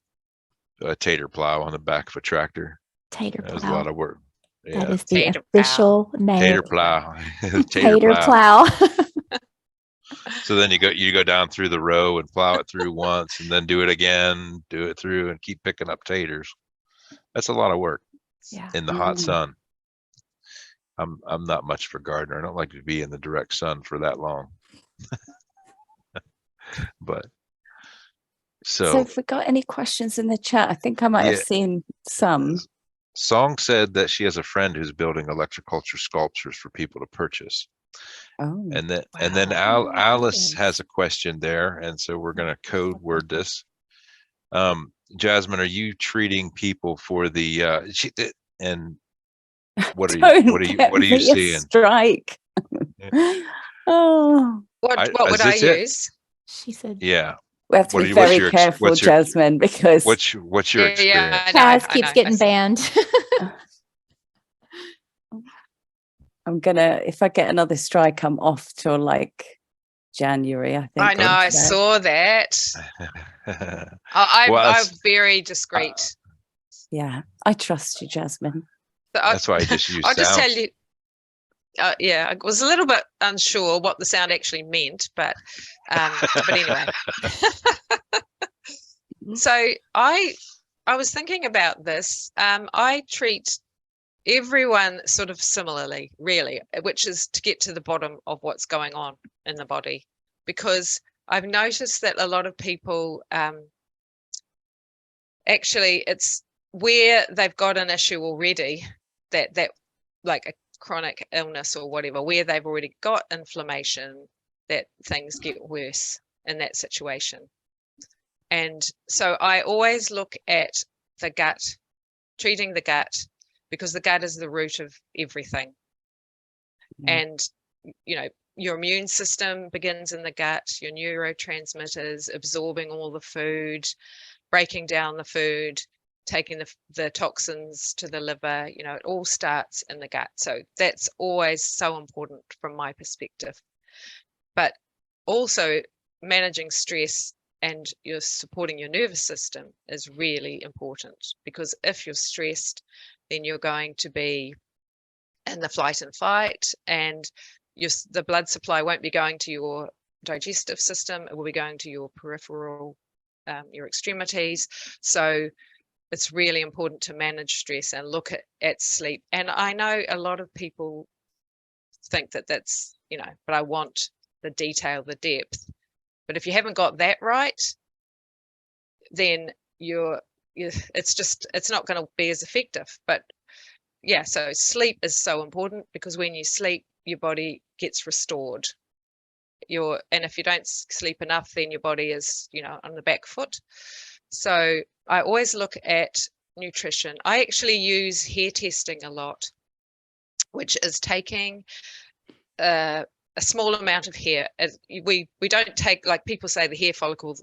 A tater plow on the back of a tractor. Tater plow. That was a lot of work. Yeah. That is the official name. Tater plow. Tater plow. So then you go down through the row and plow it through once, and then do it again, do it through, and keep picking up taters. That's a lot of work Yeah. in the hot Mm. sun. I'm not much for gardener. I don't like to be in the direct sun for that long. But So so if we got any questions in the chat, I think I might have yeah, seen some. Song said that she has a friend who's building electroculture sculptures for people to purchase. Oh, And then Wow. Alice has Fabulous. a question there, and so we're going to code word this. Jasmine, are you treating people for the and what are don't get you me a seeing? strike. Yeah. Oh, What would Is I this it? use? She said, Yeah. we have to be very careful, Jasmine, because what's your Yeah, experience? Kaz I keeps know. getting banned. I'm gonna, if I get another strike, I'm off till like January, I think. I know, I after that. saw that. Well, I'm very discreet. Yeah, I trust you, Jasmine. So that's why I just use I'll just sound. tell you. Yeah, I was a little bit unsure what the sound actually meant, but anyway. So I was thinking about this. I treat everyone sort of similarly, really, which is to get to the bottom of what's going on in the body, because I've noticed that a lot of people actually, it's where they've got an issue already, that like a chronic illness or whatever, where they've already got inflammation, that things get worse in that situation. And so I always look at the gut, treating the gut, because the gut is the root of everything. And you know, your immune system begins in the gut, your neurotransmitters absorbing all the food, breaking down the food, taking the toxins to the liver. You know, it all starts in the gut. So that's always so important from my perspective. But also managing stress and you're supporting your nervous system is really important, because if you're stressed, then you're going to be in the flight and fight, and the blood supply won't be going to your digestive system. It will be going to your peripheral, your extremities. So it's really important to manage stress and look at sleep. And I know a lot of people think that that's, you know, but I want the detail, the depth. But if you haven't got that right, then it's not going to be as effective. But yeah, so sleep is so important, because when you sleep, your body gets restored. And if you don't sleep enough, then your body is, you know, on the back foot. So I always look at nutrition. I actually use hair testing a lot, which is taking a small amount of hair. We don't take, like people say, the hair follicle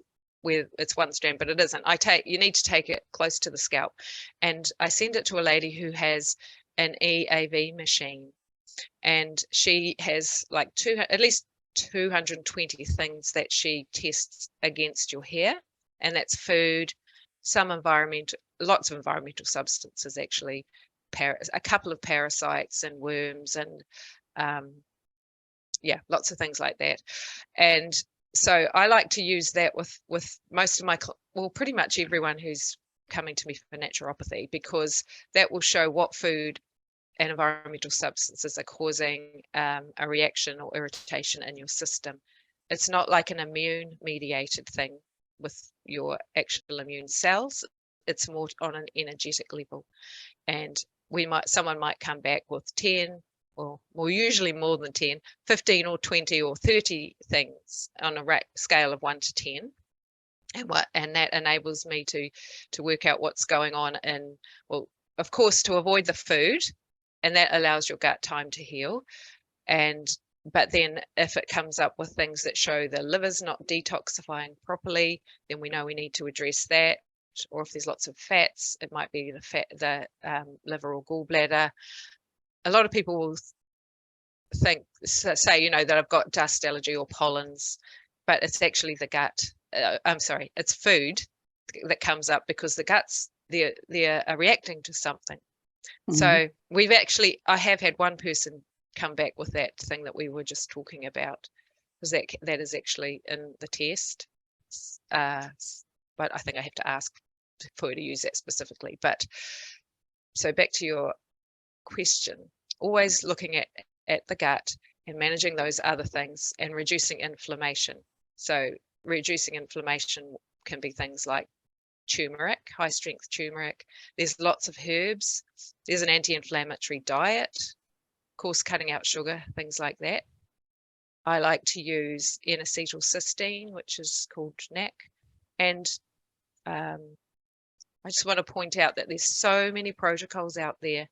where it's 1 strand, but it isn't. You need to take it close to the scalp, and I send it to a lady who has an EAV machine, and she has like at least 220 things that she tests against your hair, and that's food, lots of environmental substances, actually, a couple of parasites and worms, and yeah, lots of things like that. And so I like to use that with most of pretty much everyone who's coming to me for naturopathy, because that will show what food and environmental substances are causing a reaction or irritation in your system. It's not like an immune mediated thing with your actual immune cells. It's more on an energetic level. And someone might come back with 10, or more, usually more than 10, 15 or 20 or 30 things on a scale of 1 to 10. And that enables me to work out what's going on, and, well, of course, to avoid the food, and that allows your gut time to heal. But then if it comes up with things that show the liver's not detoxifying properly, then we know we need to address that. Or if there's lots of fats, it might be the liver or gallbladder. A lot of people will say, you know, that I've got dust allergy or pollens, but it's actually the gut. I'm sorry, it's food that comes up, because the guts, they're reacting to something. Mm-hmm. So I have had one person come back with that thing that we were just talking about, because that is actually in the test. But I think I have to ask for her to use that specifically. But so back to your question, always looking at the gut and managing those other things and reducing inflammation. So reducing inflammation can be things like turmeric, high strength turmeric. There's lots of herbs. There's an anti-inflammatory diet, of course, cutting out sugar, things like that. I like to use N-acetylcysteine, which is called NAC. And I just want to point out that there's so many protocols out there.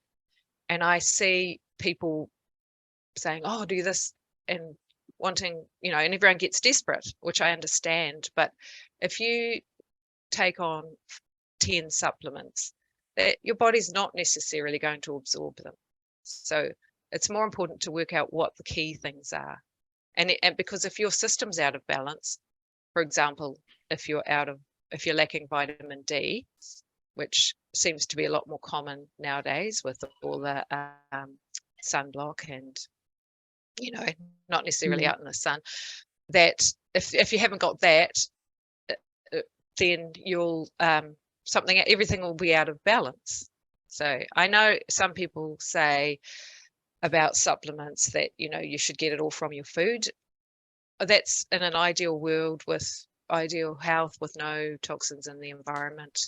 And I see people saying, oh, do this, and wanting, you know, and everyone gets desperate, which I understand. But if you take on 10 supplements, your body's not necessarily going to absorb them. So it's more important to work out what the key things are. And because if your system's out of balance, for example, if you're lacking vitamin D, which seems to be a lot more common nowadays with all the sunblock and, you know, not necessarily out in the sun, that if you haven't got that, then you'll everything will be out of balance. So I know some people say about supplements that, you know, you should get it all from your food. That's in an ideal world with ideal health, with no toxins in the environment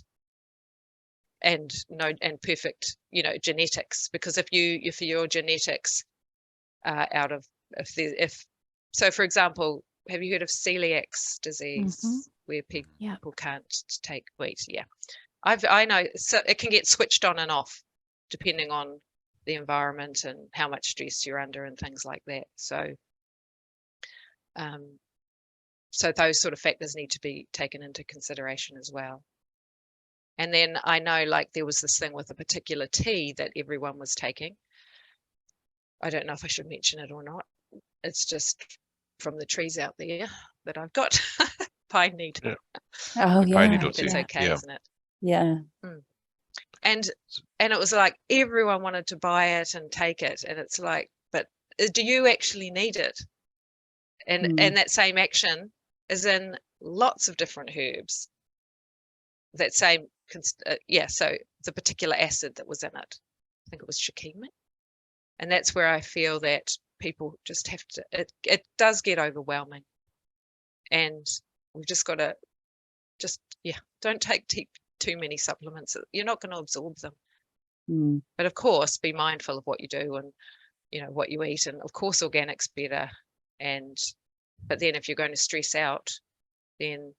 and perfect, you know, genetics. Because if your genetics out of so for example, have you heard of celiac disease, where people can't take wheat? Yeah, I know. So it can get switched on and off depending on the environment and how much stress you're under and things like that. So so those sort of factors need to be taken into consideration as well. And then I know, like, there was this thing with a particular tea that everyone was taking. I don't know if I should mention it or not. It's just from the trees out there that I've got. Pine needle. Yeah. Oh, yeah. Pine needle It's tea. okay, isn't it? Yeah. And it was like everyone wanted to buy it and take it, and it's like, but do you actually need it? And that same action is in lots of different herbs. That same so the particular acid that was in it, I think it was shikimate. And that's where I feel that people just have to, it does get overwhelming, and we've just got to don't take too many supplements. You're not going to absorb them. But of course, be mindful of what you do and, you know, what you eat. And of course, organic's better. But then if you're going to stress out, then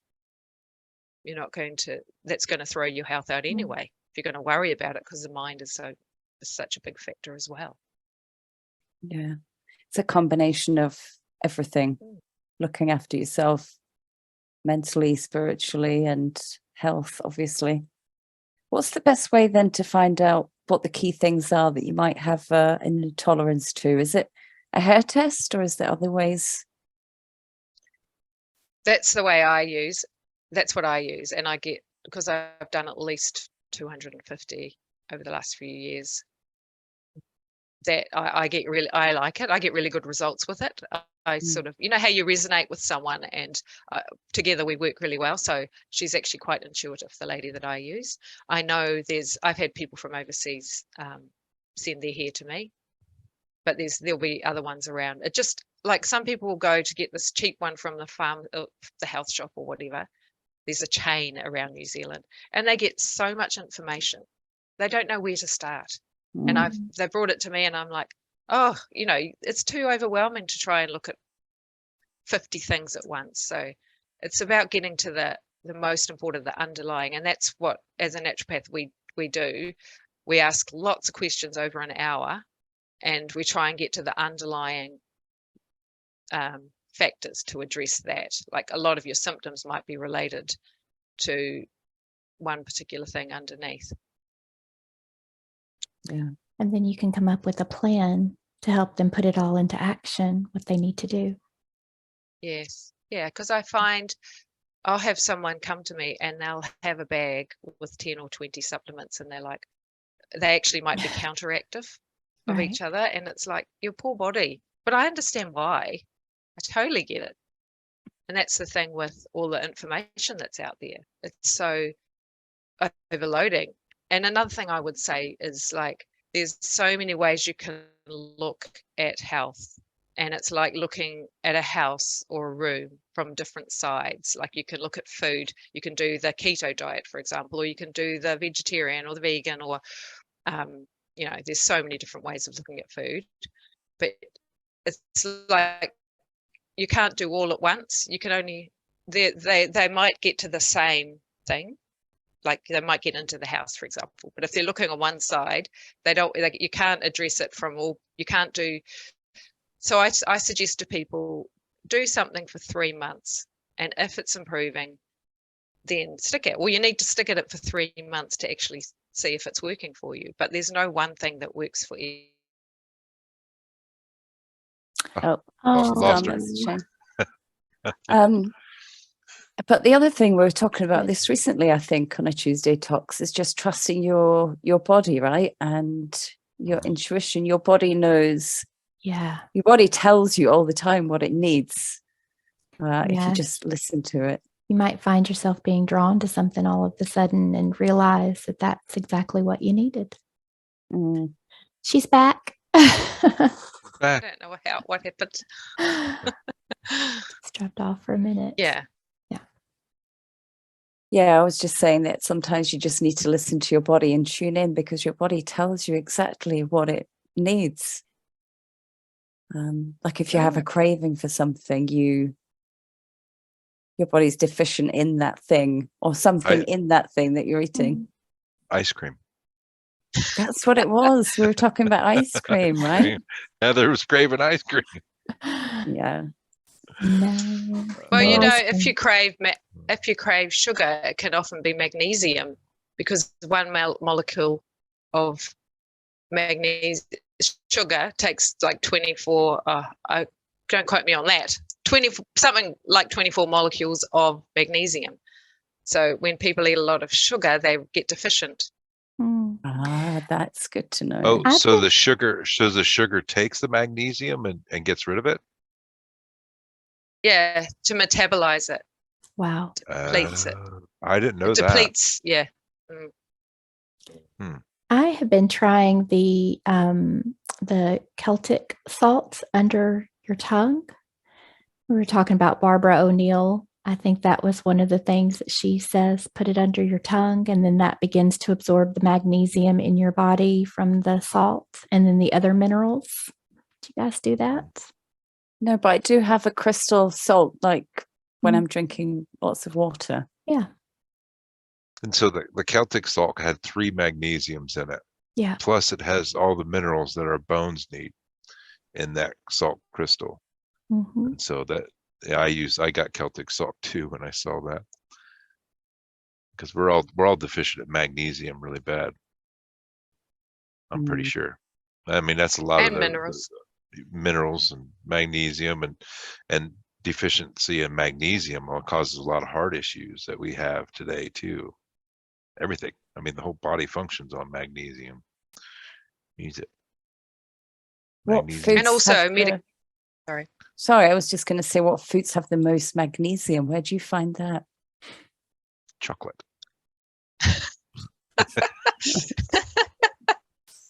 you're not going to, that's going to throw your health out anyway. If you're going to worry about it, because the mind is such a big factor as well. Yeah. It's a combination of everything, looking after yourself mentally, spiritually, and health, obviously. What's the best way then to find out what the key things are that you might have an intolerance to? Is it a hair test, or is there other ways? That's the way I use. That's what I use. And I get, because I've done at least 250 over the last few years, that I get really, I like it. I get really good results with it. I sort of, you know how you resonate with someone, and together we work really well. So she's actually quite intuitive, the lady that I use. I know I've had people from overseas send their hair to me, but there'll be other ones around. It just, like, some people will go to get this cheap one from the farm, the health shop or whatever. There's a chain around New Zealand, and they get so much information. They don't know where to start. And they brought it to me, and I'm like, oh, you know, it's too overwhelming to try and look at 50 things at once. So it's about getting to the most important, the underlying. And that's what, as a naturopath, we do. We ask lots of questions over an hour, and we try and get to the underlying factors to address that. Like, a lot of your symptoms might be related to one particular thing underneath. Yeah. And then you can come up with a plan to help them put it all into action, what they need to do. Yes. Yeah, because I find I'll have someone come to me and they'll have a bag with 10 or 20 supplements, and they're like, they actually might be counteractive of each other. And it's like, your poor body. But I understand why. I totally get it. And that's the thing with all the information that's out there. It's so overloading. And another thing I would say is, like, there's so many ways you can look at health. And it's like looking at a house or a room from different sides. Like, you can look at food, you can do the keto diet, for example, or you can do the vegetarian or the vegan, or, you know, there's so many different ways of looking at food. But it's like you can't do all at once. You can only, they might get to the same thing. Like, they might get into the house, for example, but if they're looking on one side, they don't, like, you can't address it from all, you can't do. So I suggest to people, do something for 3 months, and if it's improving, then stick it. Well, you need to stick at it for 3 months to actually see if it's working for you, but there's no one thing that works for you. Lost her. That's a shame. But the other thing, we were talking about this recently, I think, on a Tuesday Talks, is just trusting your body, right? And your intuition. Your body knows. Yeah. Your body tells you all the time what it needs. If you just listen to it. You might find yourself being drawn to something all of a sudden and realize that that's exactly what you needed. She's back. I don't know what happened. It's dropped off for a minute. Yeah, I was just saying that sometimes you just need to listen to your body and tune in, because your body tells you exactly what it needs. Like, if you have a craving for something, your body's deficient in that thing, or something in that thing that you're eating. Ice cream. That's what it was. We were talking about ice cream, right? Heather was craving ice cream. Yeah. No. Well, you no know, ice cream. if you crave sugar, it can often be magnesium, because one molecule of magnesium sugar takes like 24. Don't quote me on that. 24 molecules of magnesium. So when people eat a lot of sugar, they get deficient. That's good to know. Oh, so the sugar takes the magnesium and gets rid of it? Yeah, to metabolize it. Wow. Depletes it. I didn't know It depletes, yeah. I have been trying the Celtic salt under your tongue. We were talking about Barbara O'Neill. I think that was one of the things that she says, put it under your tongue, and then that begins to absorb the magnesium in your body from the salt and then the other minerals. Do you guys do that? No, but I do have a crystal salt, like when I'm drinking lots of water. Yeah. And so the Celtic salt had 3 magnesiums in it. Yeah. Plus it has all the minerals that our bones need in that salt crystal. And so that I got Celtic salt too when I saw that, because we're all deficient at magnesium really bad. I'm pretty sure. I mean, that's a lot of minerals and magnesium, and deficiency in magnesium causes a lot of heart issues that we have today too. Everything. I mean, the whole body functions on magnesium. Use it. Magnesium. And also, Sorry, I was just going to say, what foods have the most magnesium? Where do you find that? Chocolate.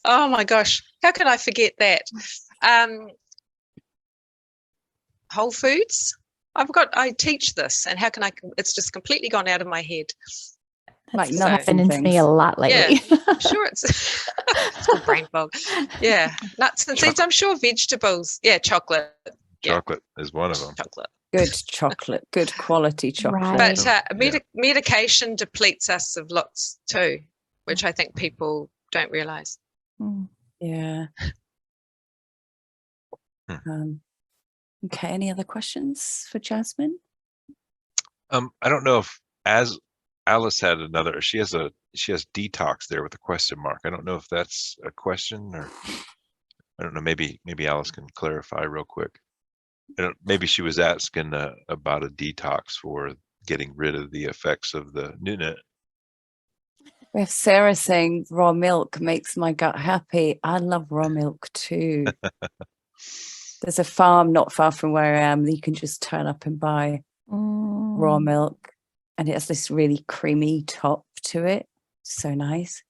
Oh my gosh, how can I forget that? Whole Foods. I teach this, and it's just completely gone out of my head. That's happening to me a lot lately. Yeah, I'm sure it's called brain fog. Yeah, nuts and seeds. I'm sure vegetables. Yeah, chocolate. Chocolate is one of them. Chocolate. Good chocolate, good quality chocolate. Right. But medication depletes us of lots too, which I think people don't realize. Yeah. Okay, any other questions for Jasmin? I don't know if Alice had another. She has detox there with a question mark. I don't know if that's a question, or I don't know. Maybe Alice can clarify real quick. Maybe she was asking about a detox for getting rid of the effects of the nunit. We have Sarah saying raw milk makes my gut happy. I love raw milk too. There's a farm not far from where I am that you can just turn up and buy raw milk, and it has this really creamy top to it. So nice.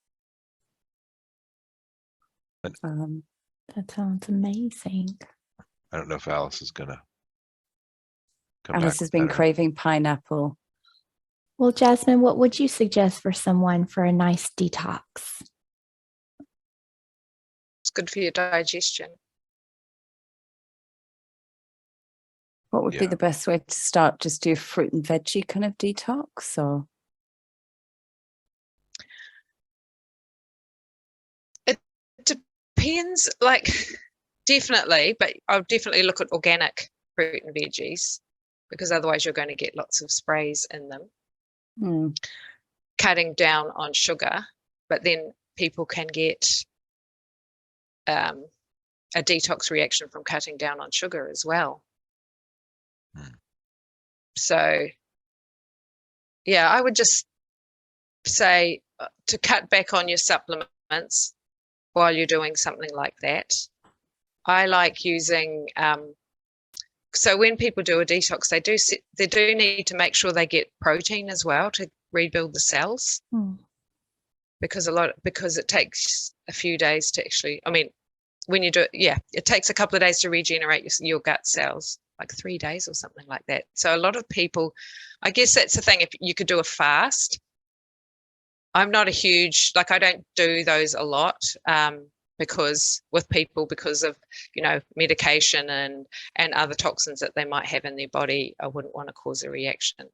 But- That sounds amazing. I don't know if Alice is gonna come Alice back has with been that or not. craving pineapple. Well, Jasmine, what would you suggest for someone for a nice detox? It's good for your digestion. What would be Yeah. the best way to start? Just do a fruit and veggie kind of detox, or Depends, like definitely, but I'll definitely look at organic fruit and veggies, because otherwise you're going to get lots of sprays in them. Cutting down on sugar, but then people can get a detox reaction from cutting down on sugar as well. So yeah, I would just say to cut back on your supplements while you're doing something like that. I like using so when people do a detox, they do need to make sure they get protein as well to rebuild the cells, because it takes a few days to actually, I mean, when you do it, it takes a couple of days to regenerate your gut cells, like 3 days or something like that. So a lot of people, I guess that's the thing, if you could do a fast. I'm not a huge, like, I don't do those a lot because of, you know, medication and other toxins that they might have in their body. I wouldn't want to cause a reaction.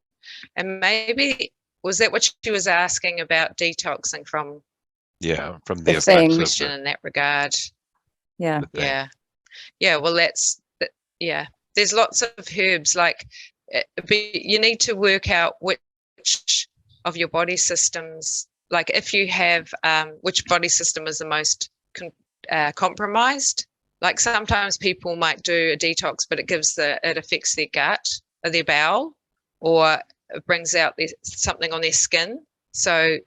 And maybe, was that what she was asking about, detoxing from? Yeah, from The the thing. effects of Question in that regard. yeah. the thing. Yeah, well, there's lots of herbs, like, you need to work out which of your body systems, like if you have which body system is the most compromised. Like sometimes people might do a detox, but it affects their gut or their bowel, or it brings out something on their skin. So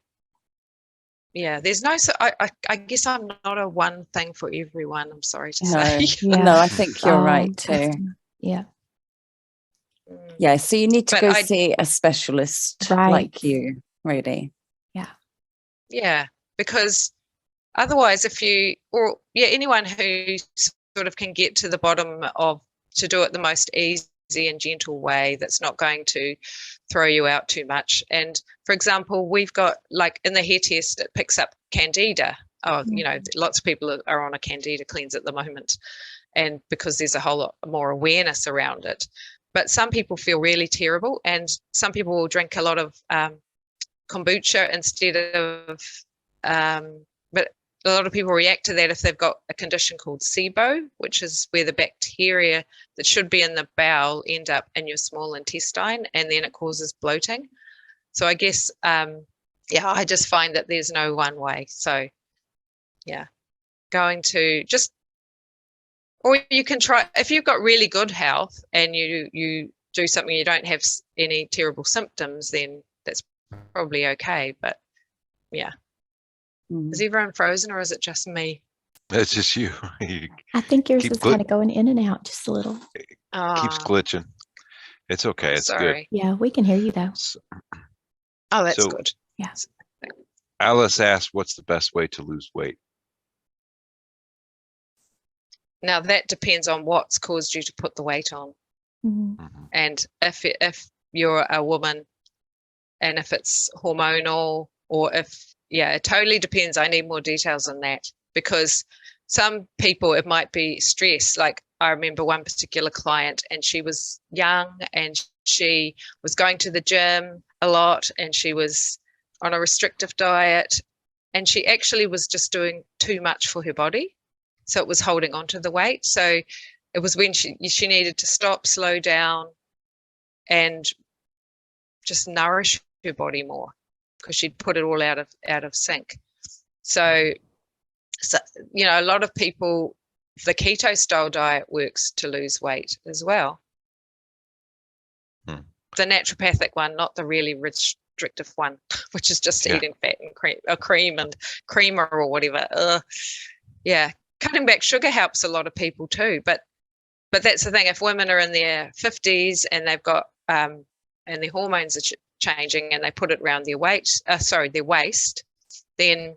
yeah, there's no, I guess I'm not a one thing for everyone, I'm sorry to say. No, I think you're right too. Yeah. Yeah, so you need to But go see a specialist like you, really. Yeah, because otherwise, anyone who sort of can get to the bottom to do it the most easy and gentle way, that's not going to throw you out too much. And for example, we've got, like, in the hair test, it picks up candida. You know, lots of people are on a candida cleanse at the moment, and because there's a whole lot more awareness around it. But some people feel really terrible, and some people will drink a lot of kombucha instead of, but a lot of people react to that if they've got a condition called SIBO, which is where the bacteria that should be in the bowel end up in your small intestine, and then it causes bloating. So I guess, I just find that there's no one way. So yeah, going to just, or you can try, if you've got really good health and you do something, you don't have any terrible symptoms, then that's probably okay. But yeah. Is everyone frozen, or is it just me? It's just you. I think yours is kind of going in and out just a little. Keeps glitching. It's okay. It's sorry. good. Yeah, we can hear you though. Oh, that's good. Yeah. Alice asked, what's the best way to lose weight? Now that depends on what's caused you to put the weight on. And if you're a woman, and if it's hormonal, or if, it totally depends. I need more details on that, because some people, it might be stress. Like, I remember one particular client, and she was young, and she was going to the gym a lot, and she was on a restrictive diet, and she actually was just doing too much for her body. So it was holding on to the weight. So it was when she needed to stop, slow down, and just nourish her body more, because she'd put it all out of sync. So you know, a lot of people, the keto style diet works to lose weight as well. The naturopathic one, not the really restrictive one, which is just eating fat and cream and creamer or whatever. Cutting back sugar helps a lot of people too, but that's the thing. If women are in their 50s and they've got and their hormones are changing, and they put it around their waist, then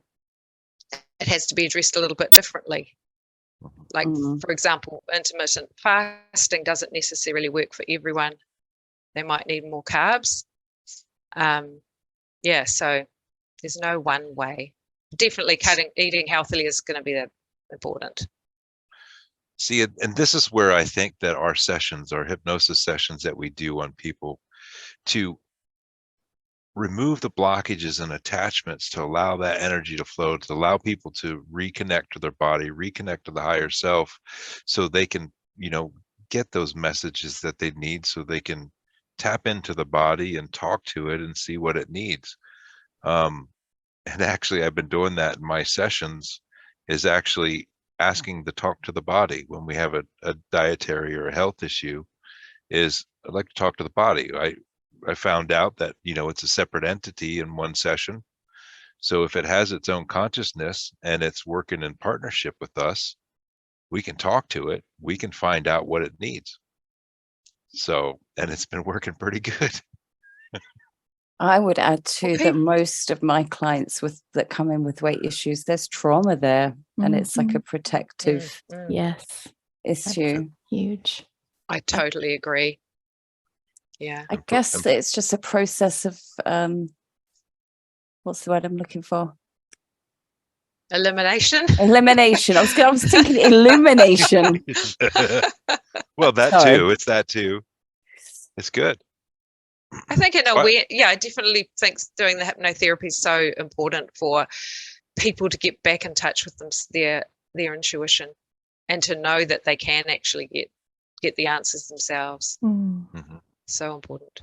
it has to be addressed a little bit differently. Like, for example, intermittent fasting doesn't necessarily work for everyone. They might need more carbs. Yeah, so there's no one way. Definitely eating healthily is going to be important. See, and this is where I think that our sessions, our hypnosis sessions that we do on people, to remove the blockages and attachments, to allow that energy to flow, to allow people to reconnect to their body, reconnect to the higher self, so they can, get those messages that they need, so they can tap into the body and talk to it and see what it needs. And actually, I've been doing that in my sessions, is actually asking to talk to the body when we have a dietary or a health issue. Is I'd like to talk to the body. I found out that, it's a separate entity in one session. So if it has its own consciousness and it's working in partnership with us, we can talk to it. We can find out what it needs. So, and it's been working pretty good. I would add too that most of my clients that come in with weight issues, there's trauma there, and it's like a protective Yes, issue. Huge. I totally agree. Yeah. I guess it's just a process of what's the word I'm looking for? Elimination. Elimination. I was thinking illumination. Well, that too. It's that too. It's good. I think in a way, I definitely think doing the hypnotherapy is so important for people to get back in touch with their intuition, and to know that they can actually get the answers themselves. So important.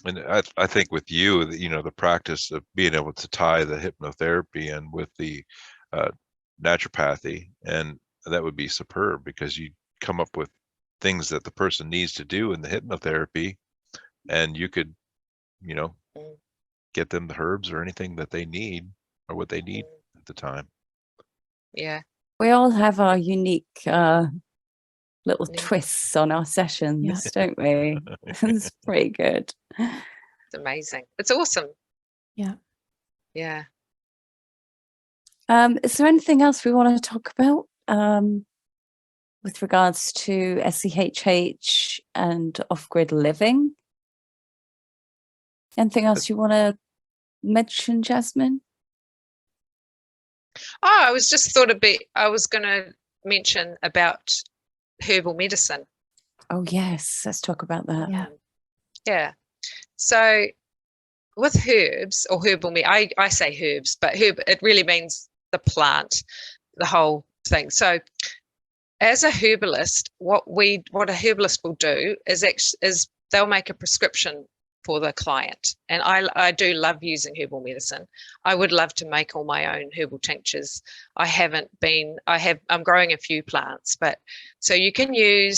And I think with you, the practice of being able to tie the hypnotherapy in with the naturopathy, and that would be superb, because you come up with things that the person needs to do in the hypnotherapy, and you could, get them the herbs or anything that they need, or what they need at the time. Yeah. We all have our unique little twists on our sessions, don't we? It's pretty good. It's amazing. It's awesome. Yeah. Yeah. Is there anything else we want to talk about with regards to SCHH and off-grid living? Anything else you want to mention, Jasmin? I was just I was going to mention about herbal medicine. Oh, yes. Let's talk about that. Yeah. So with herbs, or herbal, I say herbs, but herb, it really means the plant, the whole thing. So as a herbalist, what a herbalist will do is they'll make a prescription for the client. And I do love using herbal medicine. I would love to make all my own herbal tinctures. I'm growing a few plants, but so you can you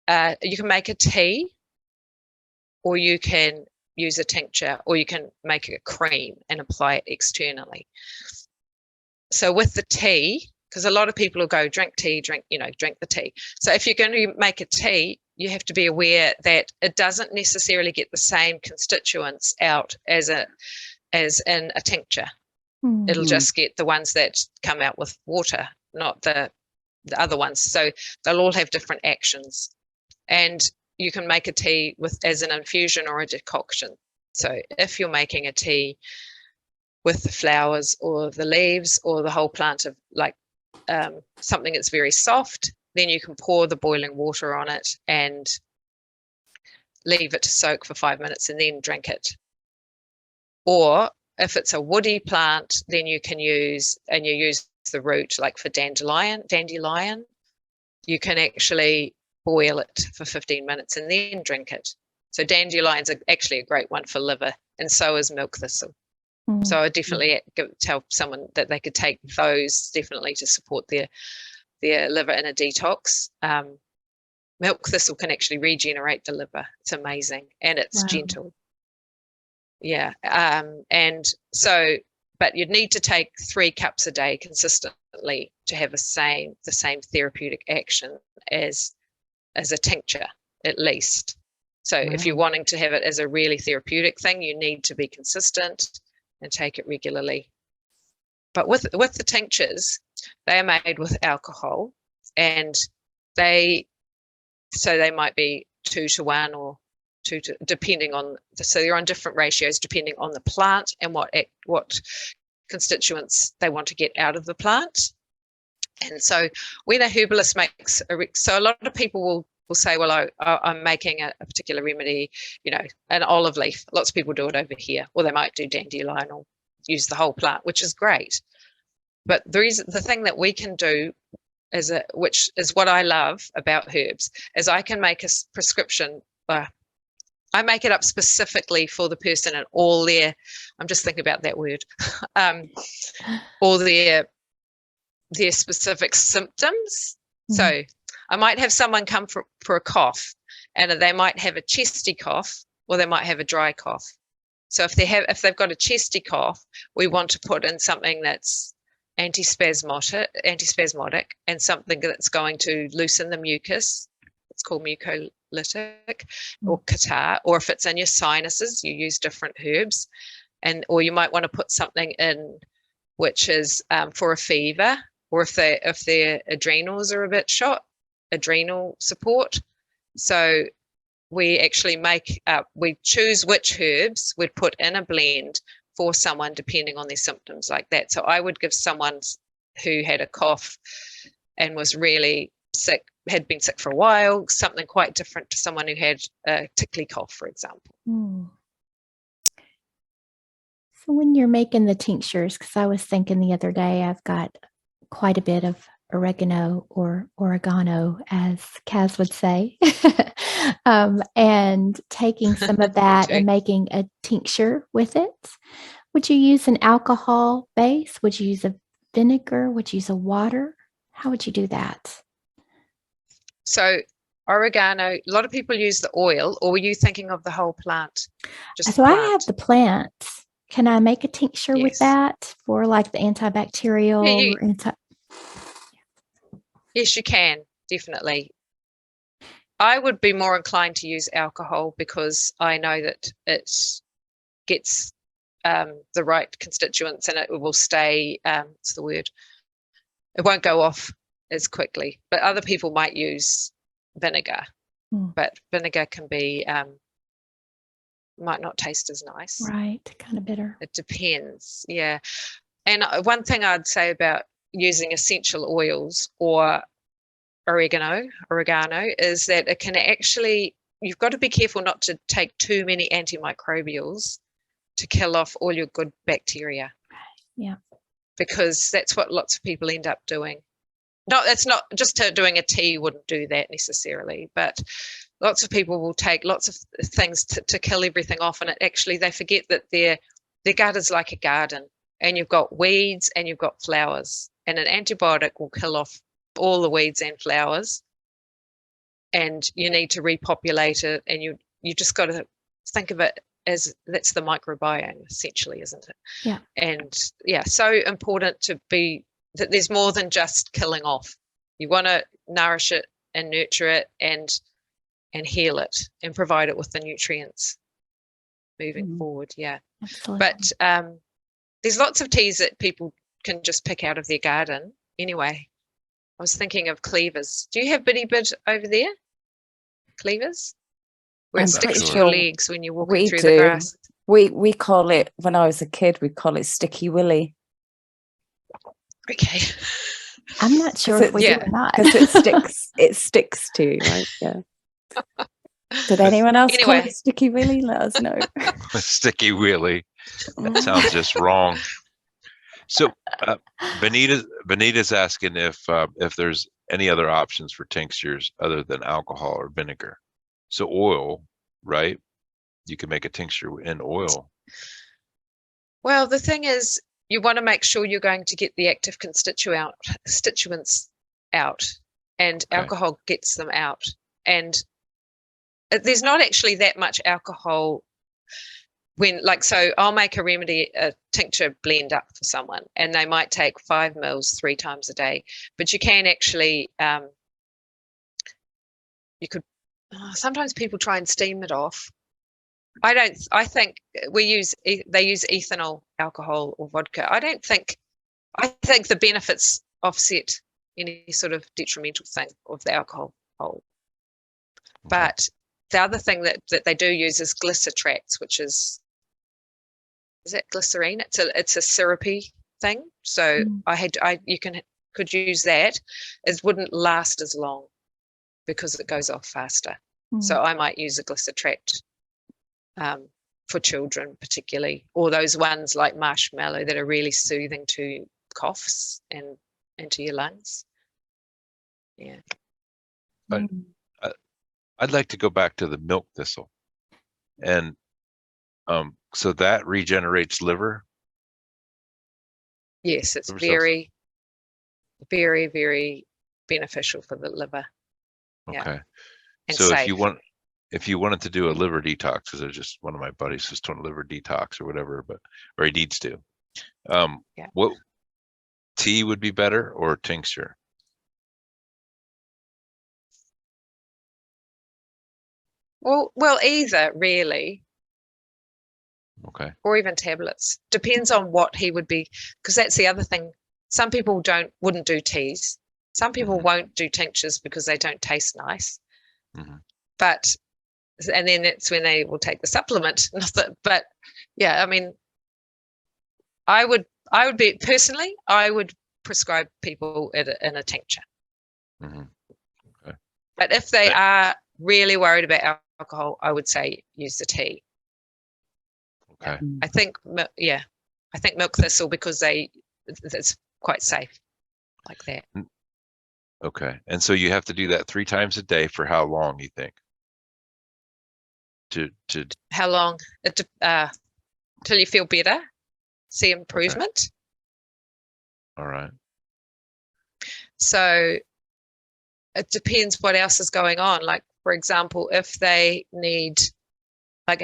can make a tea, or you can use a tincture, or you can make a cream and apply it externally. So with the tea, because a lot of people will go drink tea, drink the tea. So if you're going to make a tea, you have to be aware that it doesn't necessarily get the same constituents out as in a tincture. It'll just get the ones that come out with water, not the other ones. So they'll all have different actions. And you can make a tea as an infusion or a decoction. So if you're making a tea with the flowers or the leaves or the whole plant of something that's very soft, then you can pour the boiling water on it and leave it to soak for 5 minutes and then drink it. Or if it's a woody plant, then you use the root, like for dandelion, you can actually boil it for 15 minutes and then drink it. So dandelion's actually a great one for liver, and so is milk thistle. So I definitely tell someone that they could take those definitely to support their liver in a detox. Milk thistle can actually regenerate the liver. It's amazing, and it's gentle. Yeah. And so, but you'd need to take 3 cups a day consistently to have the same therapeutic action as a tincture, at least. So if you're wanting to have it as a really therapeutic thing, you need to be consistent and take it regularly. But with the tinctures, they are made with alcohol, and they might be 2 to 1 or 2 to, depending on so they're on different ratios depending on the plant and what constituents they want to get out of the plant. And so when a herbalist makes so a lot of people will say, well, I'm making a particular remedy, an olive leaf. Lots of people do it over here, or they might do dandelion or use the whole plant, which is great. But the thing that we can do which is what I love about herbs, is I can make a prescription. I make it up specifically for the person and all their, I'm just thinking about that word, all their specific symptoms. Mm-hmm. So I might have someone come for a cough, and they might have a chesty cough, or they might have a dry cough. So if they've got a chesty cough, we want to put in something that's antispasmodic and something that's going to loosen the mucus. It's called mucolytic or catarrh. Or if it's in your sinuses, you use different herbs, or you might want to put something in which is for a fever, or if their adrenals are a bit shot, adrenal support. So we actually we choose which herbs we'd put in a blend for someone depending on their symptoms like that. So I would give someone who had a cough and was really sick, had been sick for a while, something quite different to someone who had a tickly cough, for example. So when you're making the tinctures, because I was thinking the other day, I've got quite a bit of oregano or oregano, as Kaz would say, and taking some of that and making a tincture with it. Would you use an alcohol base? Would you use a vinegar? Would you use a water? How would you do that? So oregano, a lot of people use the oil, or were you thinking of the whole plant? So I have the plant. Can I make a tincture with that for like the antibacterial? Yes, you can, definitely. I would be more inclined to use alcohol because I know that it gets the right constituents and it will stay, what's the word? It won't go off as quickly. But other people might use vinegar, but vinegar can be, might not taste as nice. Right, kind of bitter. It depends, yeah. And one thing I'd say about using essential oils or oregano is that it can actually, you've got to be careful not to take too many antimicrobials to kill off all your good bacteria. Yeah. Because that's what lots of people end up doing. No, that's not just doing a tea wouldn't do that necessarily, but lots of people will take lots of things to kill everything off, and they forget that their gut is like a garden, and you've got weeds and you've got flowers, and an antibiotic will kill off all the weeds and flowers, and you need to repopulate it, and you just got to think of it as that's the microbiome essentially, isn't it? Yeah. And yeah, so important to be that there's more than just killing off. You want to nourish it and nurture it and heal it and provide it with the nutrients moving forward. Yeah. Absolutely. But there's lots of teas that people can just pick out of their garden anyway. I was thinking of cleavers. Do you have bitty bit over there? Cleavers? Where it sticks to your legs when you're walking through the grass. We call it, when I was a kid, we call it sticky willy. Okay. I'm not sure if we do or not. Because it sticks to, right? Yeah. Did anyone else call it sticky willy? Let us know. Sticky willy. That sounds just wrong. So Benita's asking if there's any other options for tinctures other than alcohol or vinegar. So oil, right? You can make a tincture in oil. Well, the thing is, you want to make sure you're going to get the active constituents out, and alcohol gets them out. And there's not actually that much alcohol so I'll make a tincture blend up for someone, and they might take 5 mils 3 times a day. But you can actually, sometimes people try and steam it off. I think they use ethanol alcohol or vodka. I don't think I think the benefits offset any sort of detrimental thing of the alcohol. But the other thing that they do use is glycetrates, which is that glycerine? It's a syrupy thing. So you could use that. It wouldn't last as long because it goes off faster. So I might use a glycetrate for children particularly, or those ones like marshmallow that are really soothing to coughs and to your lungs. Yeah. I'd like to go back to the milk thistle, and so that regenerates liver. Yes, it's liver very, very, very beneficial for the liver. Okay. Yeah. And So safe. if you wanted to do a liver detox, because there's just one of my buddies who's doing a liver detox or whatever, or he needs to. What tea would be better or tincture? Well, either really. Okay. Or even tablets. Depends on what he would be, because that's the other thing. Some people wouldn't do teas. Some people won't do tinctures because they don't taste nice. And then that's when they will take the supplement. But yeah, I mean, I would be personally, I would prescribe people in a tincture. Okay. But if they are really worried about alcohol, I would say use the tea. Okay. I think milk thistle because it's quite safe like that. Okay. And so you have to do that 3 times a day for how long, you think? To How long? Till you feel better, see improvement. Okay. All right. So it depends what else is going on. Like, for example, if they need, like,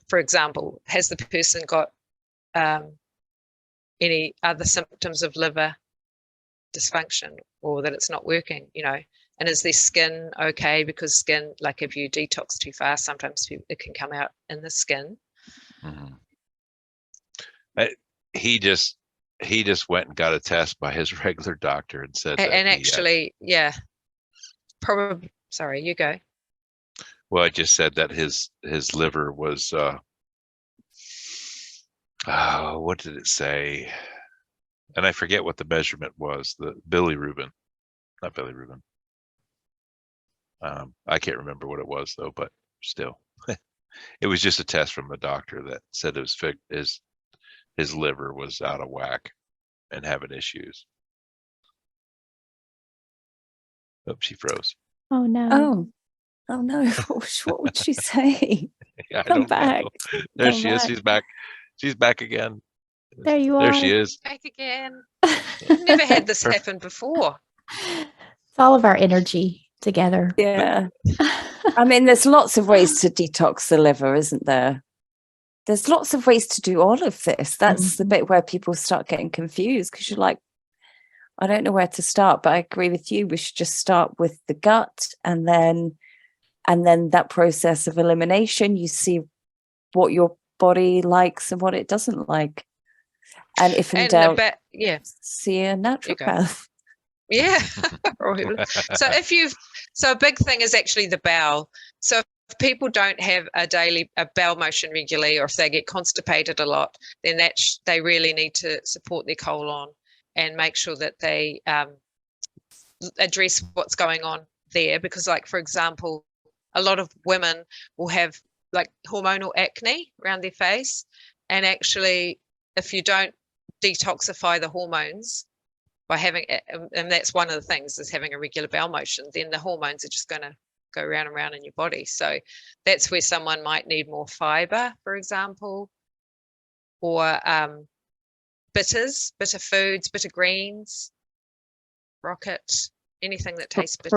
for example, has the person got any other symptoms of liver dysfunction or that it's not working, and is their skin okay? Because skin, like if you detox too fast, sometimes it can come out in the skin. He just went and got a test by his regular doctor and said that actually, probably, sorry, you go. Well, I just said that his liver was what did it say? And I forget what the measurement was. The bilirubin, not bilirubin. I can't remember what it was though, but still, it was just a test from the doctor that said it was his liver was out of whack and having issues. Oops, she froze. Oh no. Oh no, what would she say? I Come don't back. know. There she is. She's back. She's back again. There you are. There she is. Back again. I've never had this happen before. It's all of our energy together. Yeah. I mean, there's lots of ways to detox the liver, isn't there? There's lots of ways to do all of this. That's the bit where people start getting confused because you're like, I don't know where to start, but I agree with you. We should just start with the gut and then that process of elimination. You see what your body likes and what it doesn't like. And if in doubt, see a naturopath. Yeah. So a big thing is actually the bowel. So if people don't have a bowel motion regularly, or if they get constipated a lot, then they really need to support their colon and make sure that they address what's going on there. Because, like, for example, a lot of women will have like hormonal acne around their face, and actually if you don't detoxify the hormones by having, and that's one of the things, is having a regular bowel motion, then the hormones are just going to go round and round in your body. So that's where someone might need more fiber, for example, or bitter foods, bitter greens, rocket, anything that tastes bitter.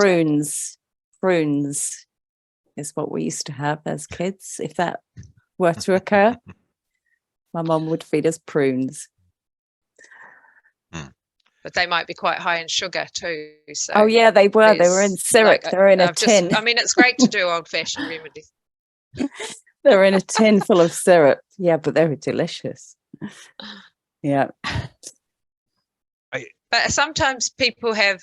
Prunes is what we used to have as kids. If that were to occur, my mum would feed us prunes. But they might be quite high in sugar too. So oh yeah, they were. They were in syrup. They were in a tin. I mean, it's great to do old-fashioned remedies. They were in a tin full of syrup. Yeah, but they were delicious. Yeah. But sometimes people have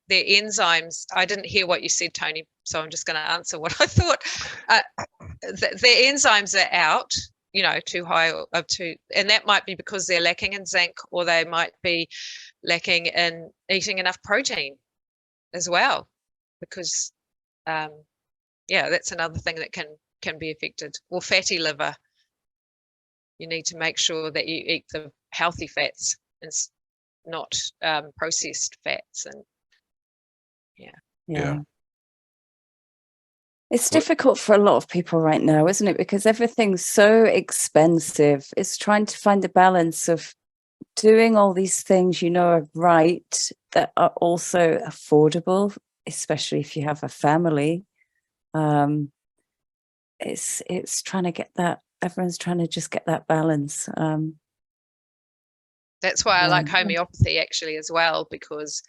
their enzymes. I didn't hear what you said, Tony, so I'm just going to answer what I thought. Their enzymes are out, too high or too, and that might be because they're lacking in zinc, or they might be lacking in eating enough protein as well, because that's another thing that can be affected. Or fatty liver. You need to make sure that you eat the healthy fats and not processed fats. And yeah. It's difficult for a lot of people right now, isn't it? Because everything's so expensive. It's trying to find the balance of doing all these things are right, that are also affordable, especially if you have a family. It's trying to get that. Everyone's trying to just get that balance. That's why I like homeopathy actually as well, because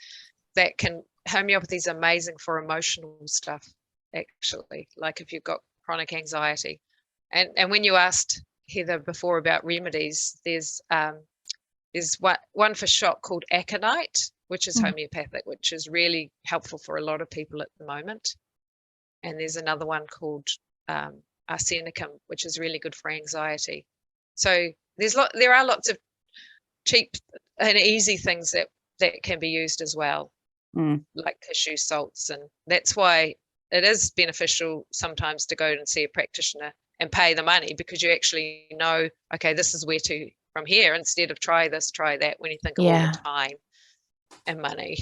homeopathy is amazing for emotional stuff. Actually, like if you've got chronic anxiety, and when you asked Heather before about remedies, there's one for shock called aconite, which is homeopathic, which is really helpful for a lot of people at the moment. And there's another one called arsenicum, which is really good for anxiety. So there are lots of cheap and easy things that can be used as well, like cashew salts, and that's why it is beneficial sometimes to go and see a practitioner and pay the money, because you actually know, okay, this is where to from here, instead of try this, try that, when you think of all the time and money.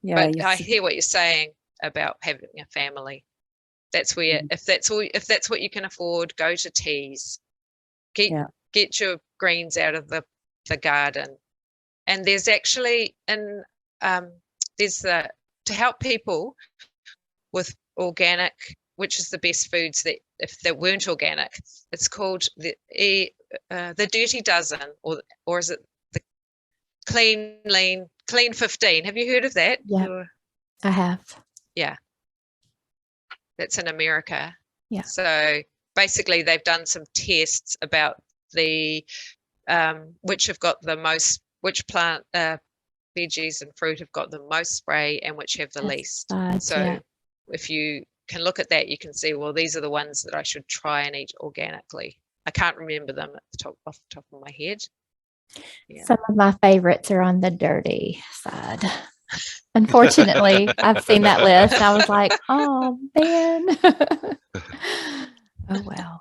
But I hear what you're saying about having a family. That's where, if that's what you can afford, go to teas. Get your greens out of the garden. And there's actually to help people with organic, which is the best foods that if they weren't organic, it's called the Dirty Dozen, or is it the Clean 15? Have you heard of that? Yeah, I have. Yeah, that's in America. Yeah. So basically, they've done some tests about the which plant veggies and fruit have got the most spray and which have the least. If you can look at that, you can see, well, these are the ones that I should try and eat organically. I can't remember them off the top of my head. Yeah. Some of my favorites are on the dirty side. Unfortunately, I've seen that list. I was like, oh man. Oh well.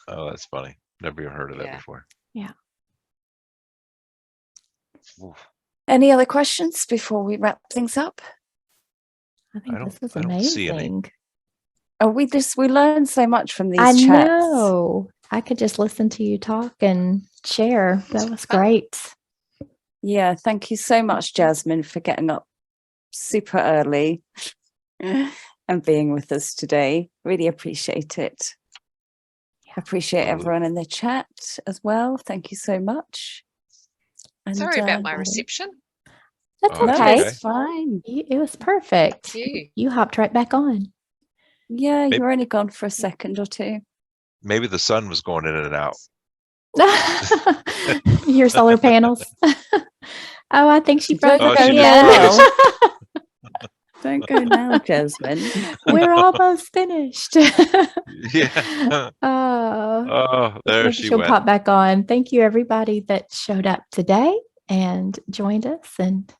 Oh, that's funny. Never even heard of that before. Yeah. Oof. Any other questions before we wrap things up? I think this was amazing. Oh, we learned so much from these chats. I know. I could just listen to you talk and share. That was great. Yeah, thank you so much, Jasmin, for getting up super early and being with us today. Really appreciate it. Appreciate everyone in the chat as well. Thank you so much. And, sorry about my reception. That's okay. No, it's fine. It was perfect. You hopped right back on. Yeah, you were only gone for a second or two. Maybe the sun was going in and out. Your solar panels. Oh, I think she broke Don't it. now. Don't go now, Jasmin. We're almost finished. Yeah. Oh, there she'll went. pop back on. Thank you, everybody that showed up today and joined us and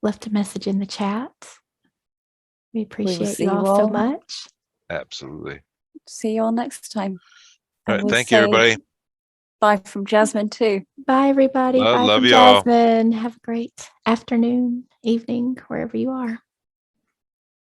left a message in the chat. We appreciate you all so much. Absolutely. See you all next time. All right. Thank you, everybody. Bye from Jasmin too. Bye, everybody. Bye love from you all. Jasmin. Have a great afternoon, evening, wherever you are.